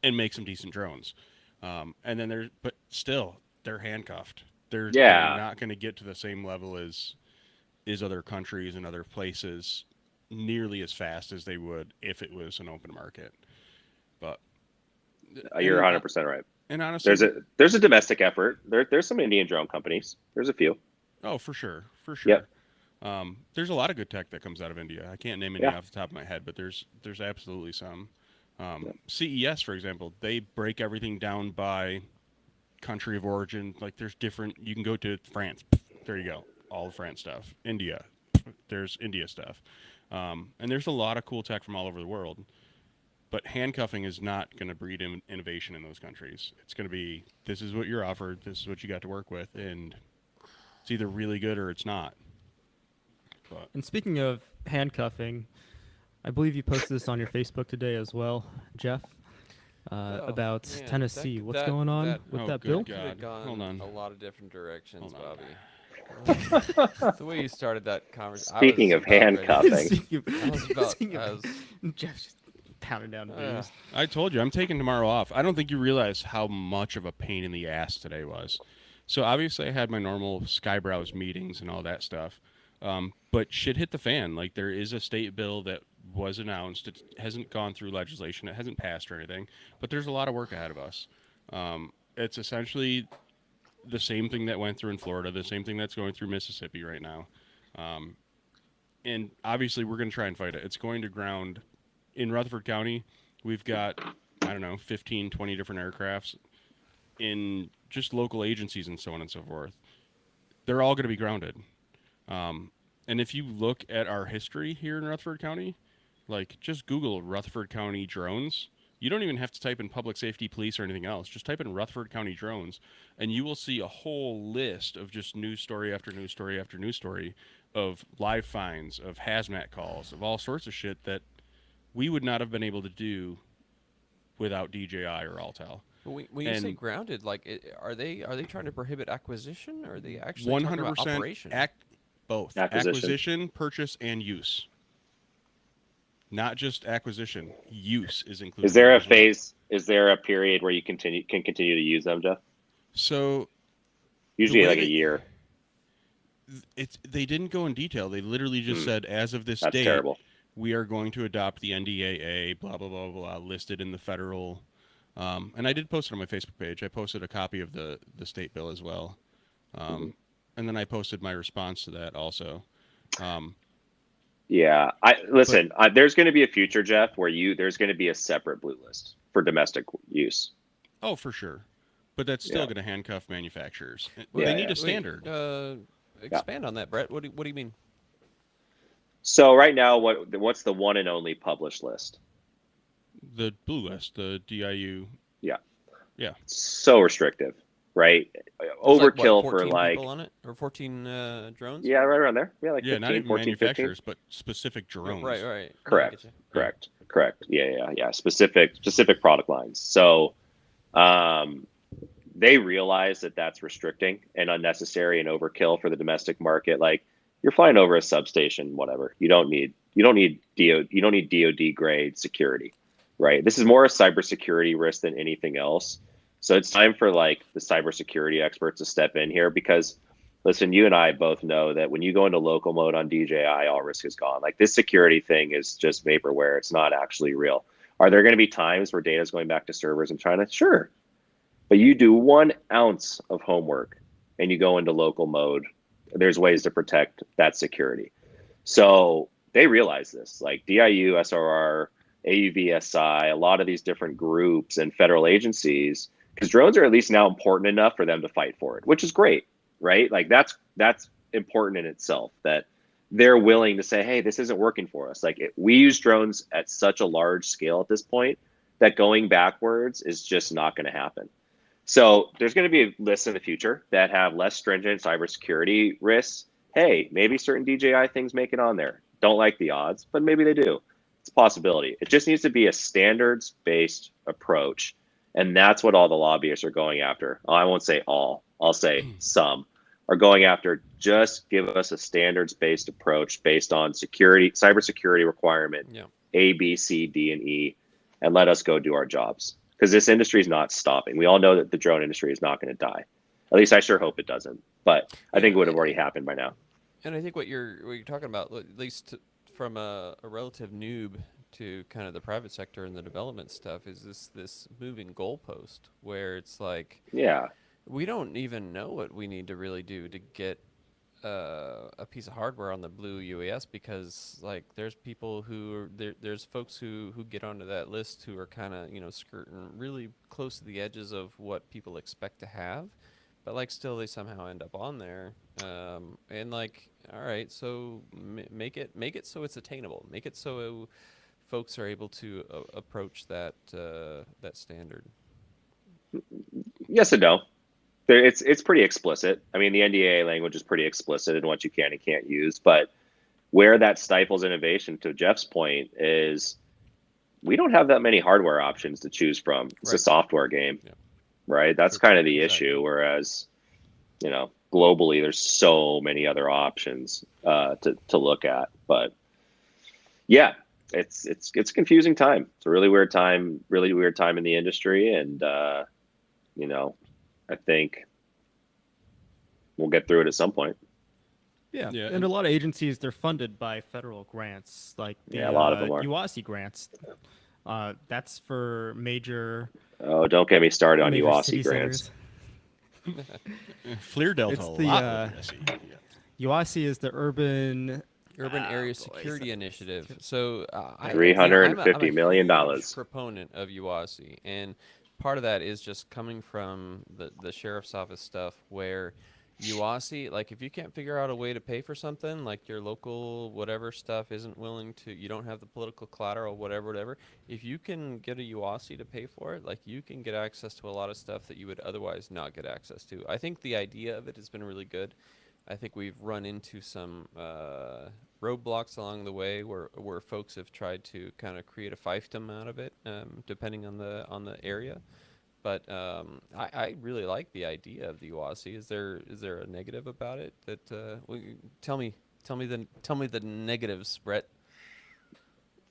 and make some decent drones. And then but still, they're handcuffed. They're not going to get to the same level as other countries and other places nearly as fast as they would if it was an open market. But You're 100% right. And honestly, there's a domestic effort. There's some Indian drone companies. There's a few. Oh, for sure. Yep. There's a lot of good tech that comes out of India. I can't name any off the top of my head, but there's absolutely some. CES, for example, they break everything down by country of origin. Like there's different. You can go to France. There you go. All the France stuff. India. There's India stuff. And there's a lot of cool tech from all over the world. But handcuffing is not going to breed innovation in those countries. It's going to be, this is what you're offered, this is what you got to work with, and it's either really good or it's not. But. And speaking of handcuffing, I believe you posted this on your Facebook today as well, Jeff, about Tennessee. What's going on with that bill? Could have gone Hold on. a lot of different directions, Hold on. Bobby. The way you started that conversation. Speaking of handcuffing. Jeff's just pounding down the booze. I told you, I'm taking tomorrow off. I don't think you realize how much of a pain in the ass today was. So obviously I had my normal Skybrowse meetings and all that stuff. But shit hit the fan. Like there is a state bill that was announced. It hasn't gone through legislation. It hasn't passed or anything. But there's a lot of work ahead of us. It's essentially the same thing that went through in Florida, the same thing that's going through Mississippi right now. And obviously we're going to try and fight it. It's going to ground in Rutherford County. We've got, 15, 20 different aircrafts in just local agencies and so on and so forth. They're all going to be grounded. And if you look at our history here in Rutherford County, like just Google Rutherford County drones. You don't even have to type in public safety, police, or anything else. Just type in Rutherford County drones, and you will see a whole list of just news story after news story after news story of live finds, of hazmat calls, of all sorts of shit that we would not have been able to do without DJI or Altel. When you say grounded, like, are they trying to prohibit acquisition, or are they actually 100% talking about operation? Both acquisition, purchase, and use. Not just acquisition, use is included. Is there a phase? Is there a period where you can continue to use them, Jeff? So usually like a year. They didn't go in detail. They literally just said, as of this date, terrible. We are going to adopt the NDAA, blah blah blah blah, listed in the federal. And I did post it on my Facebook page. I posted a copy of the state bill as well, and then I posted my response to that also. Yeah, there's going to be a future, Jeff, where there's going to be a separate blue list for domestic use. Oh, for sure, but that's still going to handcuff manufacturers. Yeah, they need a standard. Expand on that, Brett. What do you mean? So right now, what's the one and only published list? The blue list, the DIU. Yeah. So restrictive, right? Overkill for like people on it, or 14 drones. Yeah, right around there. Yeah, like 15, not even 14, manufacturers, 15. but specific drones. Right. Correct. Yeah. Specific product lines. So, they realize that that's restricting and unnecessary and overkill for the domestic market. Like, you're flying over a substation, whatever. You don't need DoD grade security, right? This is more a cybersecurity risk than anything else. So it's time for like the cybersecurity experts to step in here, because listen, you and I both know that when you go into local mode on DJI, all risk is gone. Like, this security thing is just vaporware. It's not actually real. Are there going to be times where data is going back to servers in China? Sure. But you do 1 ounce of homework and you go into local mode, there's ways to protect that security. So they realize this, like DIU, SRR, AUVSI, a lot of these different groups and federal agencies, because drones are at least now important enough for them to fight for it, which is great, right? Like, that's important in itself, that they're willing to say, hey, this isn't working for us. Like, we use drones at such a large scale at this point that going backwards is just not going to happen. So there's going to be lists in the future that have less stringent cybersecurity risks. Hey, maybe certain DJI things make it on there. Don't like the odds, but maybe they do. It's a possibility. It just needs to be a standards-based approach. And that's what all the lobbyists are going after. I won't say all, I'll say some are going after. Just give us a standards-based approach based on cybersecurity requirement, A, B, C, D, and E, and let us go do our jobs. Because this industry is not stopping. We all know that the drone industry is not going to die. At least I sure hope it doesn't. But I think it would have already happened by now. And I think what you're talking about, at least from a relative noob to kind of the private sector and the development stuff, is this moving goalpost where it's like, yeah, we don't even know what we need to really do to get a piece of hardware on the blue UAS, because like there's people who are there's folks who get onto that list who are kind of, you know, skirting really close to the edges of what people expect to have, but like still they somehow end up on there. And like, all right, so make it so it's attainable, make it so folks are able to approach that that standard. Yes and no. It's pretty explicit. I mean, the NDAA language is pretty explicit in what you can and can't use. But where that stifles innovation, to Jeff's point, is we don't have that many hardware options to choose from. It's a software game, right? That's kind of the issue. Whereas, you know, globally, there's so many other options to look at. But yeah, it's a confusing time. It's a really weird time in the industry, and you know, I think we'll get through it at some point. Yeah, and a lot of agencies, they're funded by federal grants, like the a lot of them are. UASI grants. That's for major. Oh, don't get me started on major UASI city grants. FLIR dealt It's a the, lot with UASI. UASI is the Urban Area Security Initiative. So $350 million proponent of UASI, and part of that is just coming from the sheriff's office stuff, where UASI, like if you can't figure out a way to pay for something, like your local whatever stuff isn't willing to, you don't have the political collateral, whatever, if you can get a UASI to pay for it, like you can get access to a lot of stuff that you would otherwise not get access to. I think the idea of it has been really good. I think we've run into some roadblocks along the way where folks have tried to kind of create a fiefdom out of it, depending on the area. But I really like the idea of the UASI. Is there a negative about it? That tell me the negatives, Brett.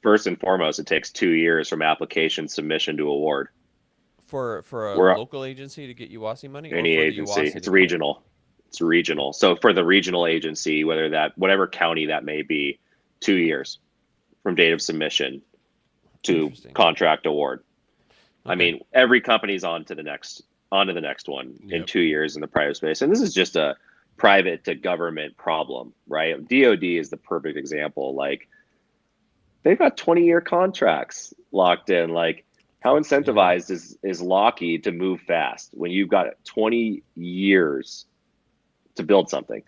First and foremost, it takes 2 years from application submission to award. For a local agency to get UASI money? Any agency, it's regional. It's regional. So for the regional agency, whatever county that may be, 2 years from date of submission to contract award. Okay. I mean, every company's on to the next one in 2 years in the private space. And this is just a private to government problem, right? DoD is the perfect example. Like, they've got 20-year contracts locked in. Like, how incentivized is Lockheed to move fast when you've got 20 years to build something?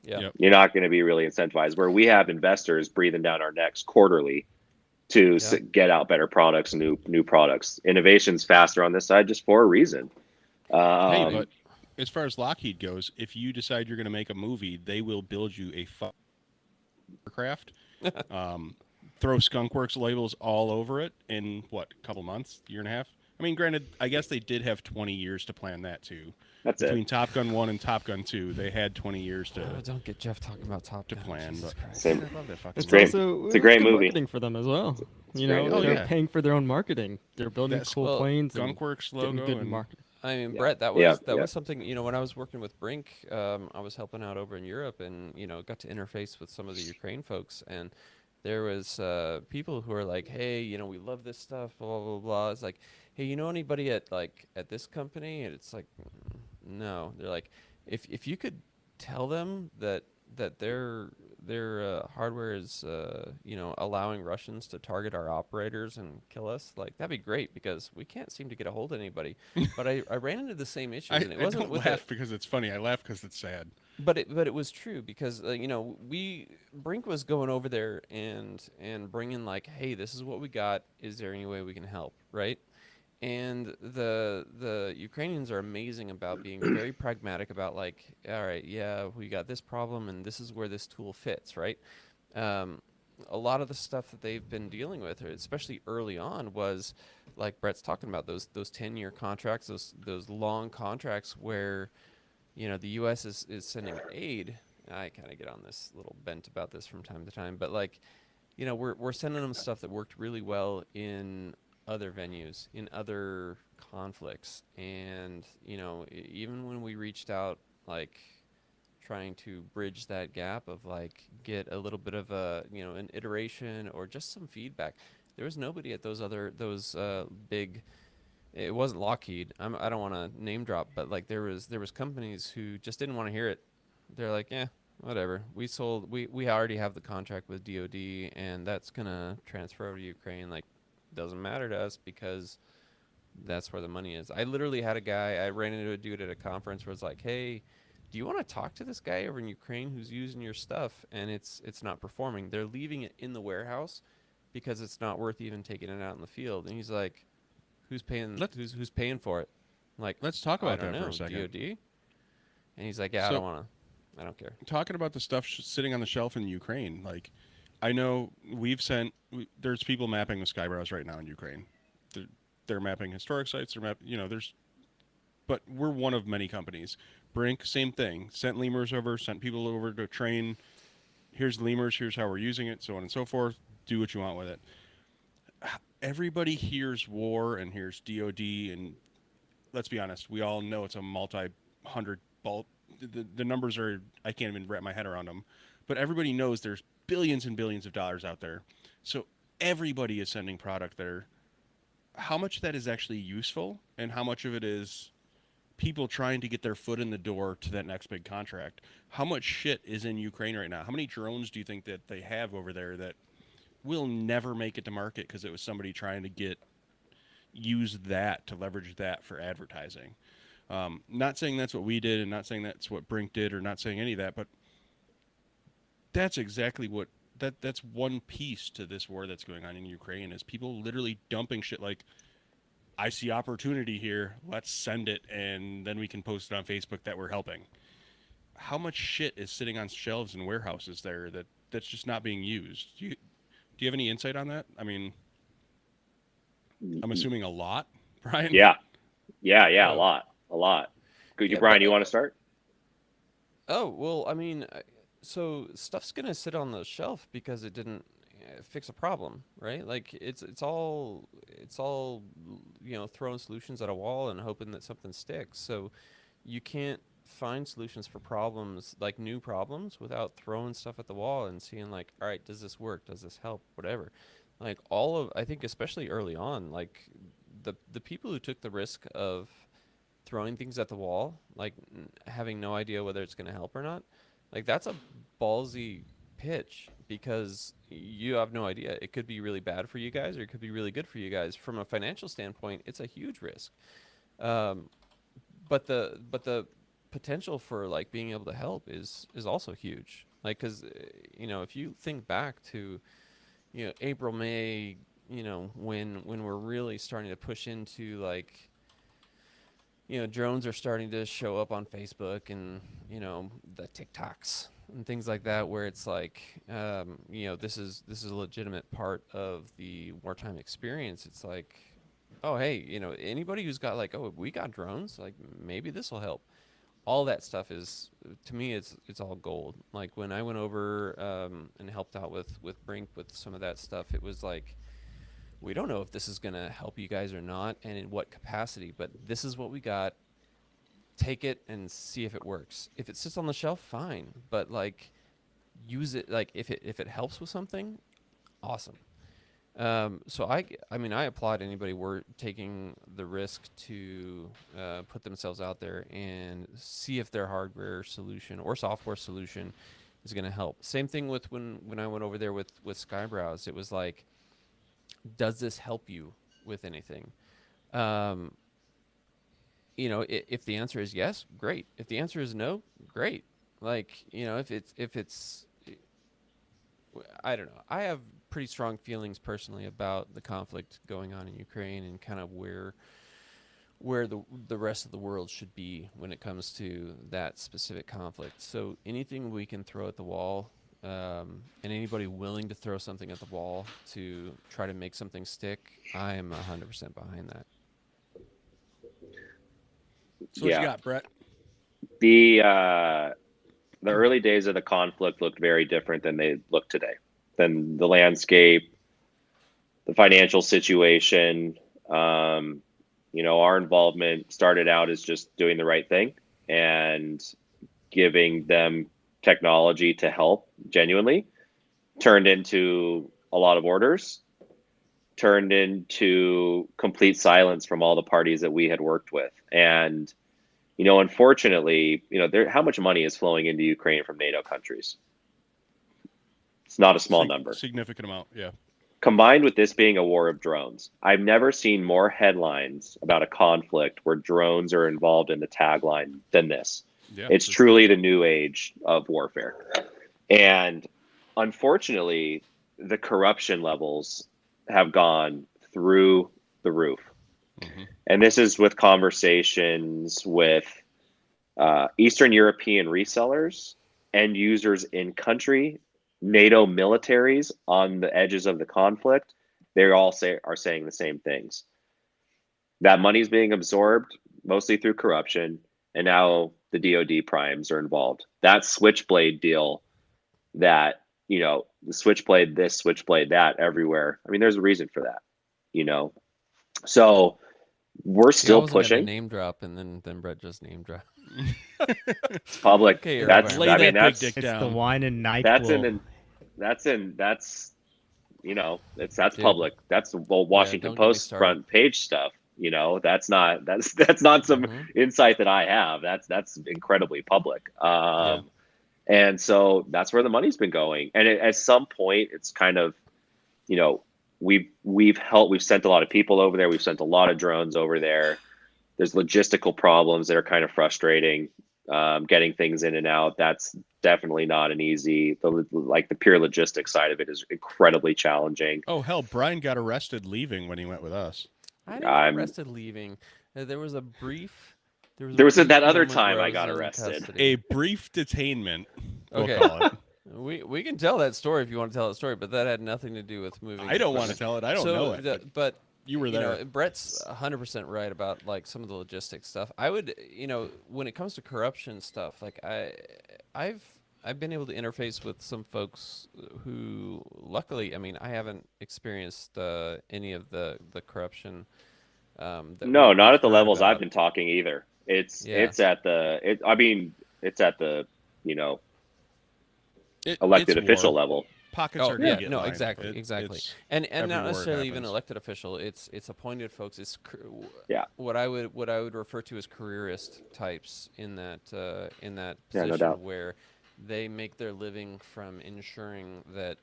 You're not going to be really incentivized, where we have investors breathing down our necks quarterly to get out better products, new products. Innovation's faster on this side just for a reason. Hey, but as far as Lockheed goes, if you decide you're going to make a movie, they will build you a aircraft, throw skunkworks labels all over it in a couple months, year and a half, I mean, granted, I guess they did have 20 years to plan that too. That's Between it. Top Gun 1 and Top Gun 2, they had 20 years to Oh, don't get Jeff talking about Top Gun. plan. Jesus But Christ. Same. I love that fucking It's It's movie. great. also It's a great good movie. marketing for them as well. It's You a great know, movie. they're Oh, yeah. paying for their own marketing. They're building That's- cool Well, planes and Skunkworks getting logo good and marketing. I mean, Yeah. Brett, that Yeah, was yeah. something, when I was working with Brinc, I was helping out over in Europe and, got to interface with some of the Ukraine folks. And there was people who are like, hey, we love this stuff, blah, blah, blah. It's like, hey, you know anybody at this company? And it's like, no. They're like, if you could tell them that their hardware is allowing Russians to target our operators and kill us, like that'd be great because we can't seem to get a hold of anybody. But I ran into the same issues, I, and it I wasn't don't with laugh because it's funny. I laugh because it's sad. but it was true because Brink was going over there and bringing like, hey, this is what we got. Is there any way we can help, right? And the Ukrainians are amazing about being very pragmatic about like, all right, yeah, we got this problem and this is where this tool fits, right? A lot of the stuff that they've been dealing with, especially early on, was like Brett's talking about those 10-year contracts, those long contracts where the U.S. is sending aid. I kind of get on this little bent about this from time to time, but like, we're sending them stuff that worked really well in other venues, in other conflicts, and even when we reached out, like trying to bridge that gap of like get a little bit of a an iteration or just some feedback, there was nobody at those big. It wasn't Lockheed. I don't want to name drop, but like there was companies who just didn't want to hear it. They're like, yeah, whatever. We already have the contract with DoD, and that's gonna transfer over to Ukraine. Like, doesn't matter to us because that's where the money is. I literally had a guy. I ran into a dude at a conference where it's like, hey, do you want to talk to this guy over in Ukraine who's using your stuff and it's not performing? They're leaving it in the warehouse because it's not worth even taking it out in the field. And he's like, who's paying? Who's paying for it? I'm like, Let's talk I about don't that know, for a second. DoD. And he's like, yeah, So- I don't care. Talking about the stuff sitting on the shelf in Ukraine, like I know there's people mapping the Skybrows right now in Ukraine. They're mapping historic sites. But we're one of many companies. Brinc, same thing. Sent lemurs over, sent people over to train. Here's lemurs. Here's how we're using it, so on and so forth. Do what you want with it. Everybody hears war and hears DoD, and let's be honest, we all know it's a multi-hundred bulk. The numbers are, I can't even wrap my head around them, but everybody knows there's billions and billions of dollars out there. So everybody is sending product there. How much of that is actually useful and how much of it is people trying to get their foot in the door to that next big contract? How much shit is in Ukraine right now? How many drones do you think that they have over there that will never make it to market because it was somebody trying to use that to leverage that for advertising? Not saying that's what we did and not saying that's what Brinc did or not saying any of that, but that's exactly what that's one piece to this war that's going on in Ukraine is people literally dumping shit like, I see opportunity here, let's send it, and then we can post it on Facebook that we're helping. How much shit is sitting on shelves and warehouses there that's just not being used? Do you have any insight on that? I mean, I'm assuming a lot, Brian? Yeah, Yeah. a lot. Good, Yeah, Brian, but- you want to start? Oh, well, I mean, so stuff's going to sit on the shelf because it didn't fix a problem, right? Like it's all throwing solutions at a wall and hoping that something sticks. So you can't find solutions for problems, like new problems, without throwing stuff at the wall and seeing like, all right, does this work? Does this help? Whatever. Like I think especially early on, like the people who took the risk of throwing things at the wall, like having no idea whether it's going to help or not, like that's a ballsy pitch because you have no idea. It could be really bad for you guys or it could be really good for you guys. From a financial standpoint, it's a huge risk. But the potential for like being able to help is also huge. Like, cause if you think back to, April, May, when we're really starting to push into like, drones are starting to show up on Facebook and, the TikToks and things like that, where it's like, this is a legitimate part of the wartime experience. It's like oh, hey, anybody who's got like, oh, we got drones, like maybe this will help. All that stuff is, to me, it's all gold. Like when I went over and helped out with Brinc with some of that stuff, it was like, we don't know if this is gonna help you guys or not, and in what capacity, but this is what we got. Take it and see if it works. If it sits on the shelf, fine, but like use it. Like if it helps with something, awesome. So I mean, I applaud anybody we're taking the risk to put themselves out there and see if their hardware solution or software solution is going to help. Same thing with when I went over there with Skybrowse. It was like, does this help you with anything? If the answer is yes, great. If the answer is no, great. Like, if it's I don't know. I have pretty strong feelings personally about the conflict going on in Ukraine and kind of where the rest of the world should be when it comes to that specific conflict. So anything we can throw at the wall, and anybody willing to throw something at the wall to try to make something stick, I am 100% behind that. So what you got, Brett? The early days of the conflict looked very different than they look today. Than the landscape, the financial situation. Our involvement started out as just doing the right thing and giving them technology to help genuinely, turned into a lot of orders, turned into complete silence from all the parties that we had worked with. And unfortunately, how much money is flowing into Ukraine from NATO countries? It's not a small number. Significant amount, yeah. Combined with this being a war of drones, I've never seen more headlines about a conflict where drones are involved in the tagline than this. Yeah, it's truly the new age of warfare. And unfortunately, the corruption levels have gone through the roof. Mm-hmm. And this is with conversations with Eastern European resellers, end users in country, NATO militaries on the edges of the conflict. They all are saying the same things. That money is being absorbed mostly through corruption, and now the DoD primes are involved. That Switchblade deal, that the Switchblade this, Switchblade that, everywhere. I mean, there's a reason for that. So we're still pushing. Name drop, and then Brett just name drop. It's public. Okay, that's lay that big dick it's down. The wine and night. That's public. That's the Washington Post front page stuff. That's not some insight that I have. That's incredibly public. And so that's where the money's been going. And at some point, it's kind of, we've sent a lot of people over there. We've sent a lot of drones over there. There's logistical problems that are kind of frustrating. Getting things in and out, that's definitely not an easy. The pure logistics side of it is incredibly challenging. Oh hell, Brian got arrested leaving when he went with us. I didn't get arrested leaving. There was a brief. There was that other time I got arrested. A brief detainment. Okay. We'll call it. We can tell that story if you want to tell that story, but that had nothing to do with moving. I don't want to tell it. I don't know it. But you were there. Brett's 100% right about like some of the logistics stuff. I would, when it comes to corruption stuff, like I've been able to interface with some folks who, luckily, I mean, I haven't experienced any of the corruption. No, not at the levels I've been talking either. It's at the elected official level. Pockets are going to get lined. Exactly. And not necessarily even elected official. It's appointed folks. It's what I would refer to as careerist types in that position where they make their living from ensuring that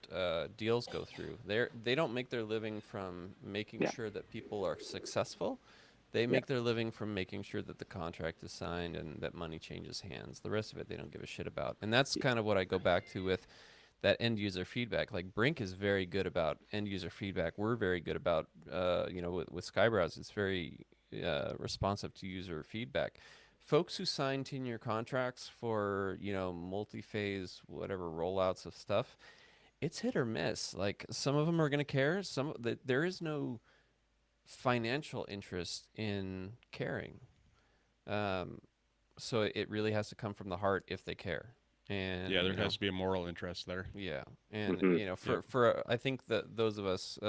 deals go through. They don't make their living from making sure that people are successful. They make their living from making sure that the contract is signed and that money changes hands. The rest of it, they don't give a shit about. And that's kind of what I go back to with that end user feedback. Like Brinc is very good about end user feedback. We're very good about, with Skybrowse, it's very responsive to user feedback. Folks who sign 10-year contracts for, multi-phase, whatever rollouts of stuff, it's hit or miss. Like some of them are going to care. There is no financial interest in caring. So it really has to come from the heart if they care. And Yeah, there you know, has to be a moral interest there. yeah, and Hmm. you know, for I think that those of us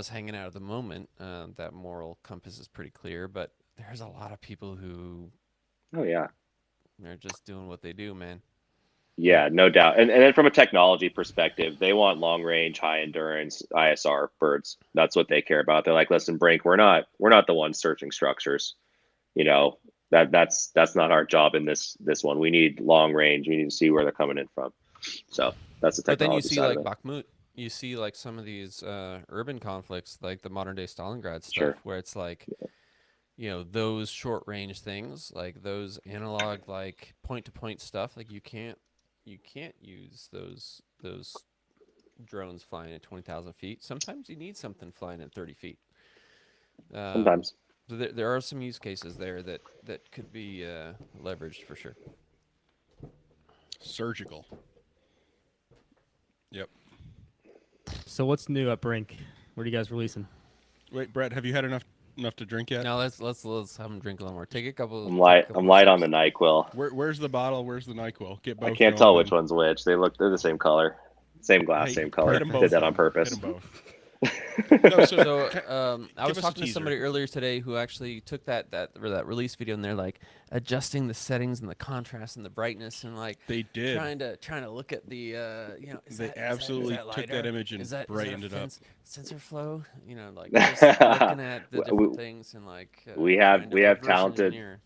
hanging out at the moment, that moral compass is pretty clear. But there's a lot of people who Oh yeah. are just doing what they do, man. Yeah, no doubt. And then from a technology perspective, they want long range, high endurance ISR birds. That's what they care about. They're like, listen, Brink, we're not the ones searching structures. You know, that's not our job in this one. We need long range. We need to see where they're coming in from. So that's the But then you technology see side of like it. Bakhmut, you see like some of these urban conflicts, like the modern day Stalingrad stuff, Sure. where it's like, you know, those short range things, like those analog, like point to point stuff, like you can't use those drones flying at 20,000 feet. Sometimes you need something flying at 30 feet. Um, Sometimes. so there are some use cases there that could be leveraged for sure. Surgical. Yep. So what's new at Brink? What are you guys releasing? Wait, Brett, have you had enough to drink yet? Now let's have them drink a little more. Take a couple. I'm Take a light. couple I'm more light on the sips. NyQuil. Where's the bottle? Where's the NyQuil? Get I both can't going. tell which one's which. They're the same color, same glass, Hey, same hit color. them Did both. that on Then. Hit purpose. them both. No, so So I give was us a talking to teaser. somebody earlier today who actually took that release video and they're like adjusting the settings and the contrast and the brightness and like they did. trying to look at the you know They absolutely took that LiDAR? image and Is that brightened a it up. sensor flow? You know, like just looking at the different we, things and like we have trying to we have reverse talented engineer.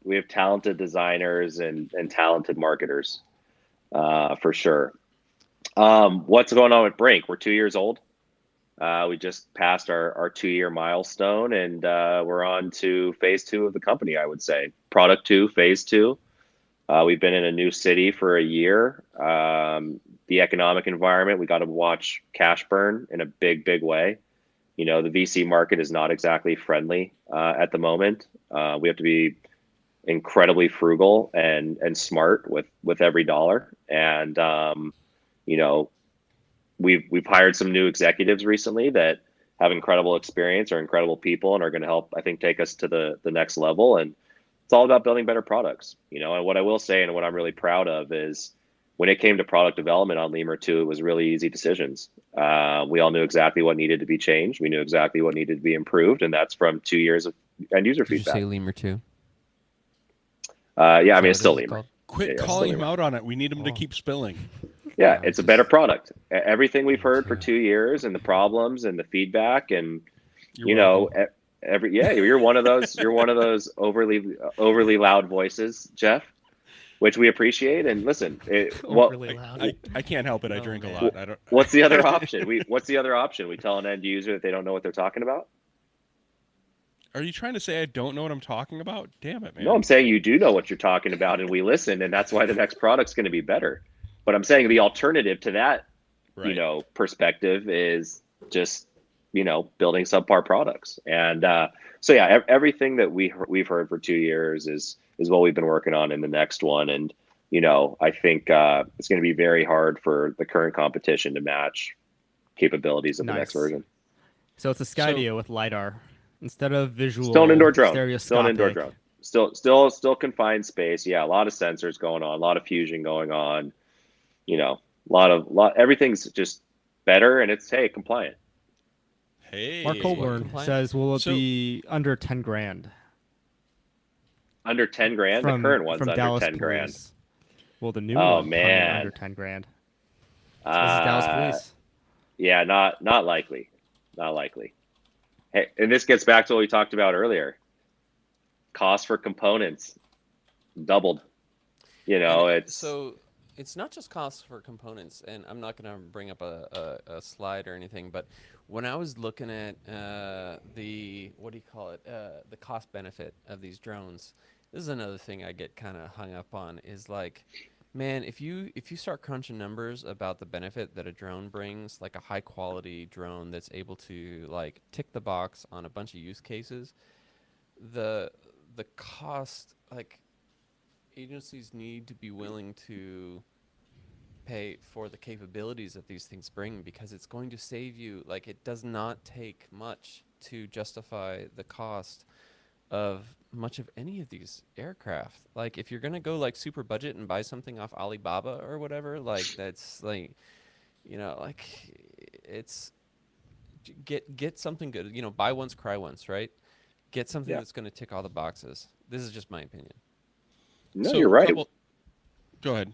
we have talented designers and talented marketers, for sure. What's going on with Brink? We're 2 years old. We just passed our 2 year milestone, and we're on to phase two of the company. I would say product two, phase two. We've been in a new city for a year. The economic environment, we got to watch cash burn in a big way. You know, the VC market is not exactly friendly at the moment. We have to be incredibly frugal and smart with every dollar. And you know, we've hired some new executives recently that have incredible experience, are incredible people, and are going to help, I think, take us to the next level. And it's all about building better products, you know. And what I will say, and what I'm really proud of, is when it came to product development on Lemur 2, it was really easy decisions. We all knew exactly what needed to be changed. We knew exactly what needed to be improved, and that's from 2 years of end user Did you feedback. say lemur too? Yeah, Is I that mean, it's what still this is Lemur. called? Quit Yeah, calling still him Lemur. out on it. We need him to Oh. keep spilling. Yeah, I it's was a better just product. Everything we've lemur heard for too. 2 years, and the problems and the feedback, and You're you know, welcome. you're one of those. You're one of those overly loud voices, Jeff, which we appreciate. And listen, Overly loud. I can't help it. I Oh, drink a man. lot. I don't. what's the other option? What's the other option? We tell an end user that they don't know what they're talking about. Are you trying to say I don't know what I'm talking about? Damn it, No, man. I'm saying you do know what you're talking about, and we listen, and that's why the next product's going to be better. But I'm saying the alternative to that, Right. perspective is just, building subpar products. And so yeah, everything that we've heard for 2 years is what we've been working on in the next one. And I think it's going to be very hard for the current competition to match capabilities of the next Nice. version. So it's a Skydio with LiDAR. Instead of Still an indoor visual drone. Still an indoor stereoscopic. drone. Still confined space. Yeah, a lot of sensors going on, a lot of fusion going on. Everything's just better, and it's compliant. Hey. Mark It's what Colburn compliant? says, will it So- be under 10 grand? Under 10 grand. The current one's from under Dallas 10 grand. Police. Will the new Oh one come in man. under 10 grand? This is Dallas Police. Yeah, not likely. Not likely. Hey, and this gets back to what we talked about earlier. Cost for components doubled. It's So it's not just costs for components, and I'm not going to bring up a slide or anything, but when I was looking at the the cost benefit of these drones, this is another thing I get kind of hung up on is like, man, if you start crunching numbers about the benefit that a drone brings, like a high quality drone that's able to like tick the box on a bunch of use cases, the cost, like, agencies need to be willing to pay for the capabilities that these things bring, because it's going to save you. Like, it does not take much to justify the cost of much of any of these aircraft. Like, if you're going to go like super budget and buy something off Alibaba or whatever, like, that's like, like, it's get something good. Buy once, cry once, right? Get something that's going to tick all the boxes. This is just my opinion. No, So you're right. Go ahead.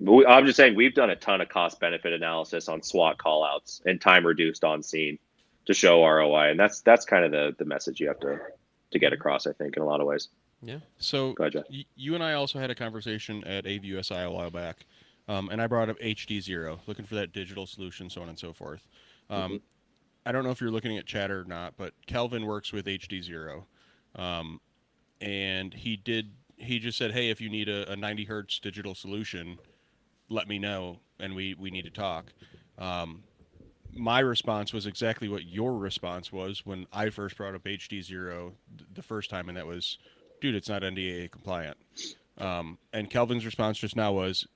I'm just saying we've done a ton of cost benefit analysis on SWAT callouts and time reduced on scene to show ROI, and that's kind of the message you have to get across, I think, in a lot of ways. Yeah. So Go ahead, Jeff. you and I also had a conversation at AVUSI a while back, and I brought up HD0, looking for that digital solution, so on and so forth. I don't know if you're looking at chat or not, but Kelvin works with HD0, and he just said, hey, if you need a 90 hertz digital solution, let me know, and we need to talk. My response was exactly what your response was when I first brought up HD0 the first time, and that was, dude, it's not NDAA compliant. And Kelvin's response just now was,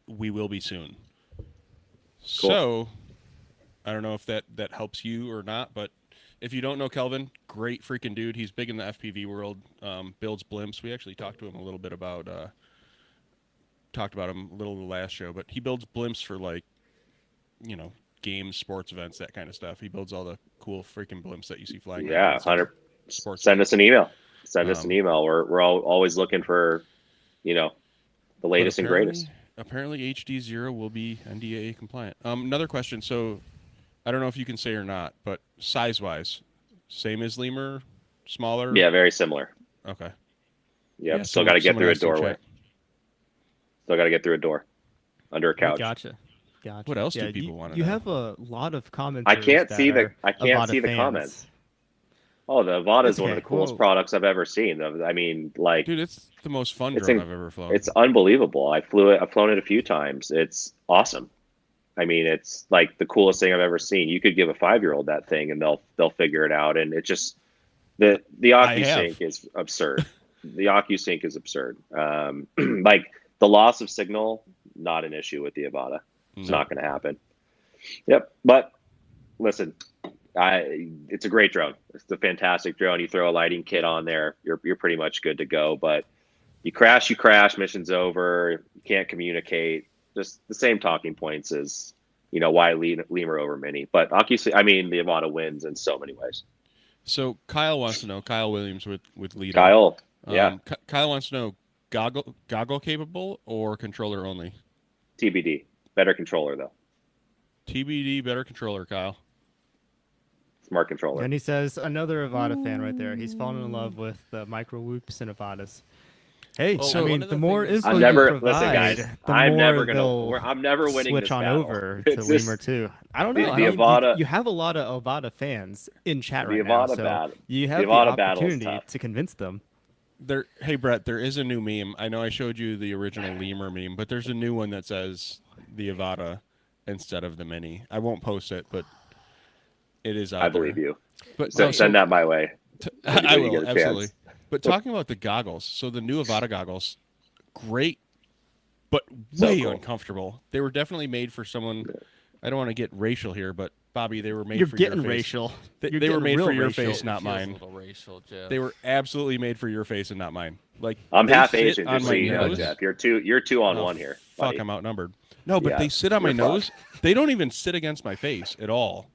we will be soon. Cool. So I don't know if that helps you or not, but if you don't know Kelvin, great freaking dude. He's big in the FPV world, builds blimps. We actually talked to him a little bit about talked about him a little in the last show, but he builds blimps for, like, games, sports events, that kind of stuff. He builds all the cool freaking blimps that you see flying. Yeah, around 100. sports. Send us an email. Send us an email. We're always looking for, the latest and greatest. Apparently HD0 will be NDAA compliant. Another question. So I don't know if you can say or not, but size-wise, same as Lemur, smaller? Yeah, very similar. Okay. Yep. Still got to get through a doorway. Still got to get through a door, under a couch. Gotcha. What else do people want to You know? have a lot of comments. I can't see the comments. Oh, the Avata is one of the coolest products I've ever seen. I mean, like, dude, it's the most fun drone I've ever flown. It's unbelievable. I've flown it a few times. It's awesome. I mean, it's like the coolest thing I've ever seen. You could give a 5-year-old that thing, and they'll figure it out. And it just the OcuSync is absurd. The OcuSync is absurd. Like, the loss of signal, not an issue with the Avata. It's not going to happen. Yep. But listen, it's a great drone. It's a fantastic drone. You throw a lighting kit on there, you're pretty much good to go. But you crash, mission's over. You can't communicate. Just the same talking points as, why Lemur over Mini. But obviously, I mean, the Avata wins in so many ways. So Kyle wants to know, Kyle Williams with Lido. Kyle, yeah. Kyle wants to know, goggle capable or controller only? TBD. Better controller, though. TBD, better controller, Kyle. Smart controller. And he says, another Avata fan right there. He's fallen in love with the micro whoops and Avatas. Hey, so I mean, the more info I'm you never provide, listen, guys. the I'm more I'm never winning switch this on battle. over to Lemur too. I don't know. The Avata, you have a lot of Avata fans in chat right now, so you have the opportunity to convince them. Hey Brett, there is a new meme. I know I showed you the original Lemur meme, but there's a new one that says the Avata instead of the Mini. I won't post it, but it is out there. I believe you. But send that my way. I will, absolutely. But talking about the goggles, so the new Avata goggles, great, but way uncomfortable. They were definitely made for someone. I don't want to get racial here, but Bobby, they were made for your face. You're getting racial. They were made for your racial. face, not mine. A little racial, Jeff. They were absolutely made for your face and not mine. Like, I'm half Asian, just so you know, Jeff. You're two on one here. Fuck, buddy. I'm outnumbered. No, but they sit on my nose. They don't even sit against my face at all.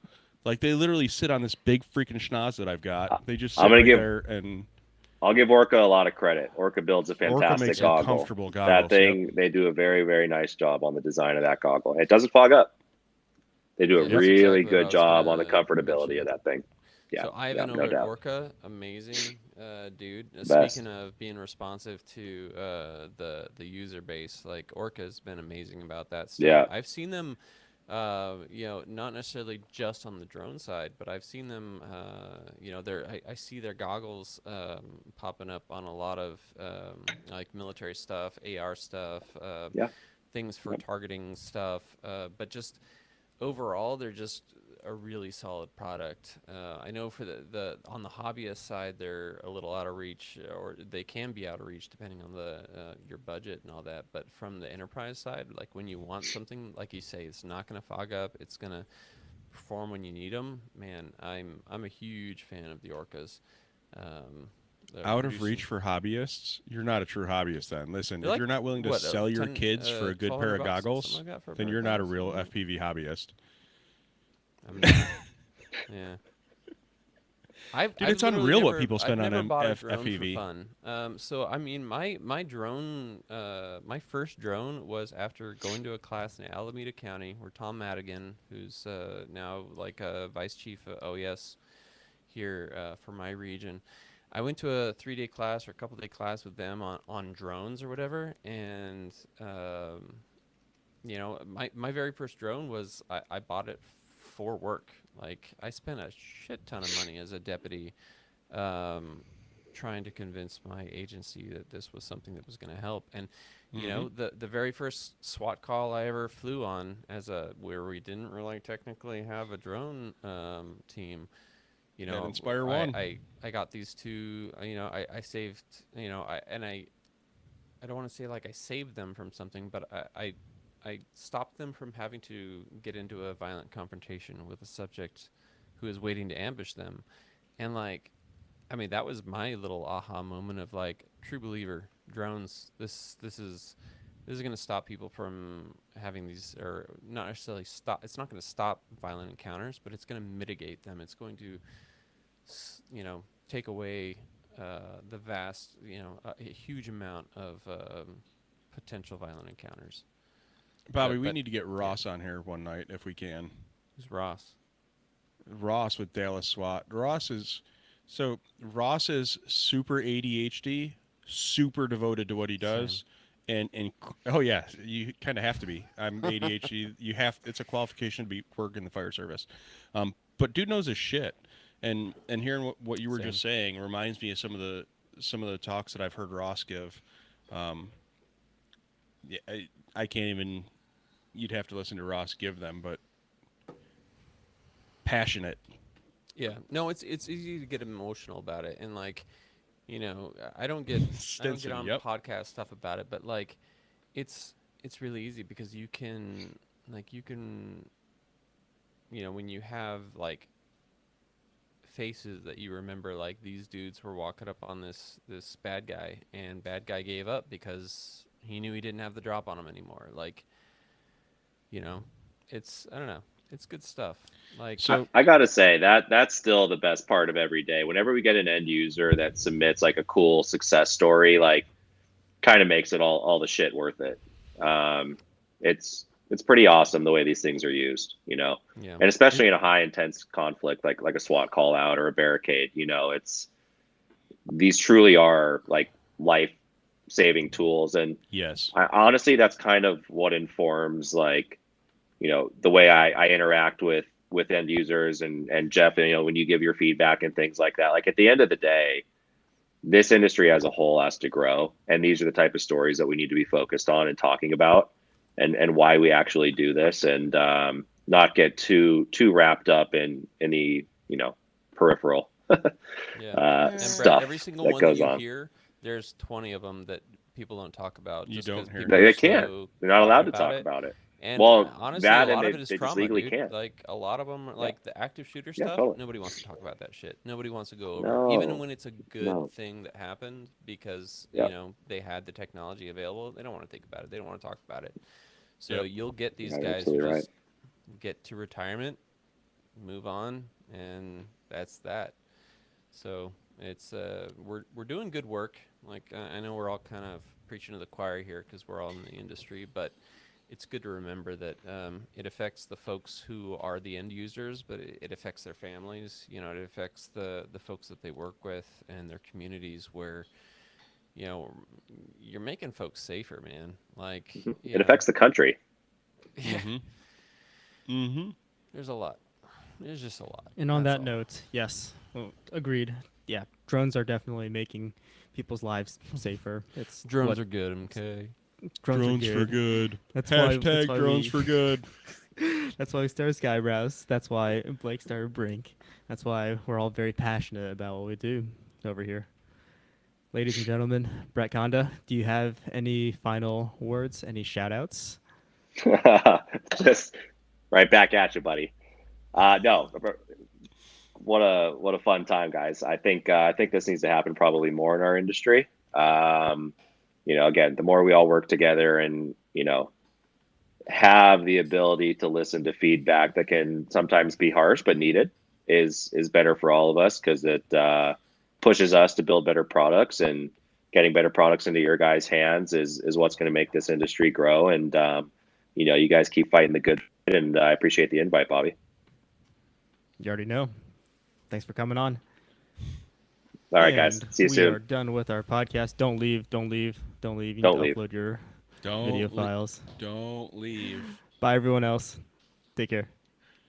Like, they literally sit on this big freaking schnoz that I've got. They just sit there and... I'll give Orca a lot of credit. Orca builds a fantastic goggle. Comfortable goggles. That thing, they do a very, very nice job on the design of that goggle. It doesn't fog up. They do a really good job on the comfortability of that thing. Yeah, so Ivan over at Orca, amazing dude. Speaking of being responsive to the user base, like, Orca's been amazing about that stuff. Yeah. I've seen them, not necessarily just on the drone side, but I've seen them, I see their goggles popping up on a lot of like military stuff, AR stuff, things for targeting stuff, but just overall, they're just a really solid product. I know for the on the hobbyist side, they're a little out of reach, or they can be out of reach depending on the your budget and all that. But from the enterprise side, like when you want something, like you say, it's not going to fog up. It's going to perform when you need them. Man, I'm a huge fan of the Orcas. Out of reach for hobbyists, you're not a true hobbyist then. Listen, They're if like, you're not willing to what, sell your 10, kids for a good pair of $1,200, goggles, something like that for a then pair you're of not a goggles? real FPV hobbyist. I'm not. Yeah. Dude, it's literally unreal what never- people spend I've on never bought a drone FPV. for fun. So I mean, my drone, my first drone was after going to a class in Alameda County, where Tom Madigan, who's now like a vice chief of OES here for my region. I went to a 3-day class or a couple-day class with them on drones or whatever, and you know, my very first drone was I bought it for work. Like I spent a shit ton of money as a deputy, trying to convince my agency that this was something that was going to help. And you know, the very first SWAT call I ever flew on where we didn't really technically have a drone team. You know, Inspire One. I got these two. You know, I saved. You know, I don't want to say like I saved them from something, but I stopped them from having to get into a violent confrontation with a subject who is waiting to ambush them. And like, I mean, that was my little aha moment of like, true believer, drones, this is going to stop people from having these, or not necessarily stop. It's not going to stop violent encounters, but it's going to mitigate them. It's going to, you know, take away the vast, you know, a huge amount of potential violent encounters. Bobby, we but- need to get Ross on here one night if we can. Who's Ross? Ross with Dallas SWAT. Ross is super ADHD, super devoted to what he does. And oh yeah, you kind of have to be. I'm ADHD. It's a qualification to be work in the fire service. But dude knows his shit. And hearing what you were Same. just saying reminds me of some of the talks that I've heard Ross give. Yeah, I can't even. You'd have to listen to Ross give them, but passionate. Yeah, no, it's easy to get emotional about it, and like, you know, I don't get Stinson, on yep. podcast stuff about it, but like, it's really easy because you can, you know, when you have like faces that you remember, like these dudes were walking up on this bad guy, and bad guy gave up because he knew he didn't have the drop on him anymore. Like, you know, I don't know. It's good stuff. Like, So I gotta say that's still the best part of every day. Whenever we get an end user that submits like a cool success story, like kind of makes it all the shit worth it. It's pretty awesome the way these things are used, you know, yeah, and especially in a high intense conflict like a SWAT call out or a barricade, you know, these truly are like life saving tools. And yes, honestly, that's kind of what informs like, you know, the way I interact with end users and Jeff, and, you know, when you give your feedback and things like that, like at the end of the day, this industry as a whole has to grow. And these are the type of stories that we need to be focused on and talking about and why we actually do this, and not get too wrapped up in the, you know, peripheral yeah. And stuff Brett, every single that one that goes you on. hear, there's 20 of them that people don't talk about. You just don't 'cause hear people it. are They can't. so They're not allowed to quiet talk it. about it. And Well, honestly, that a and lot they- of it is they just trauma, legally dude. can't. Like a lot of them, like the active shooter Yeah, stuff. totally. Nobody wants to talk about that shit. Nobody wants to go over, even No. when it's a good No. thing that happened because Yep. you know they had the technology available. They don't want to think about it. They don't want to talk about it. So Yep. you'll get these You're guys absolutely right. just get to retirement, move on, and that's that. So it's we're doing good work. Like I know we're all kind of preaching to the choir here because we're all in the industry, but it's good to remember that it affects the folks who are the end users, but it affects their families. You know, it affects the folks that they work with and their communities where, you know, you're making folks safer, man. Like you It know, affects the country. yeah, Mm-hmm. there's a lot. There's just a lot. And on That's that all. note, yes, agreed. Yeah, drones are definitely making people's lives safer. It's Drones what- are good, okay? drones are Drones for good. That's why Hashtag drones we, for good. That's why we started Skybrowse. That's why Blake started Brink. That's why we're all very passionate about what we do over here. Ladies and gentlemen, Brett Kanda, do you have any final words, any shout outs? Just right back at you, buddy. No, what a fun time, guys. I think this needs to happen probably more in our industry. Again, the more we all work together and have the ability to listen to feedback that can sometimes be harsh but needed is better for all of us, because it pushes us to build better products, and getting better products into your guys' hands is what's going to make this industry grow. And you guys keep fighting the good, and I appreciate the invite, Bobby. You already know. Thanks for coming on. All right, guys. See you soon. We are done with our podcast. Don't leave. You need to upload your video files. Don't leave. Bye, everyone else. Take care.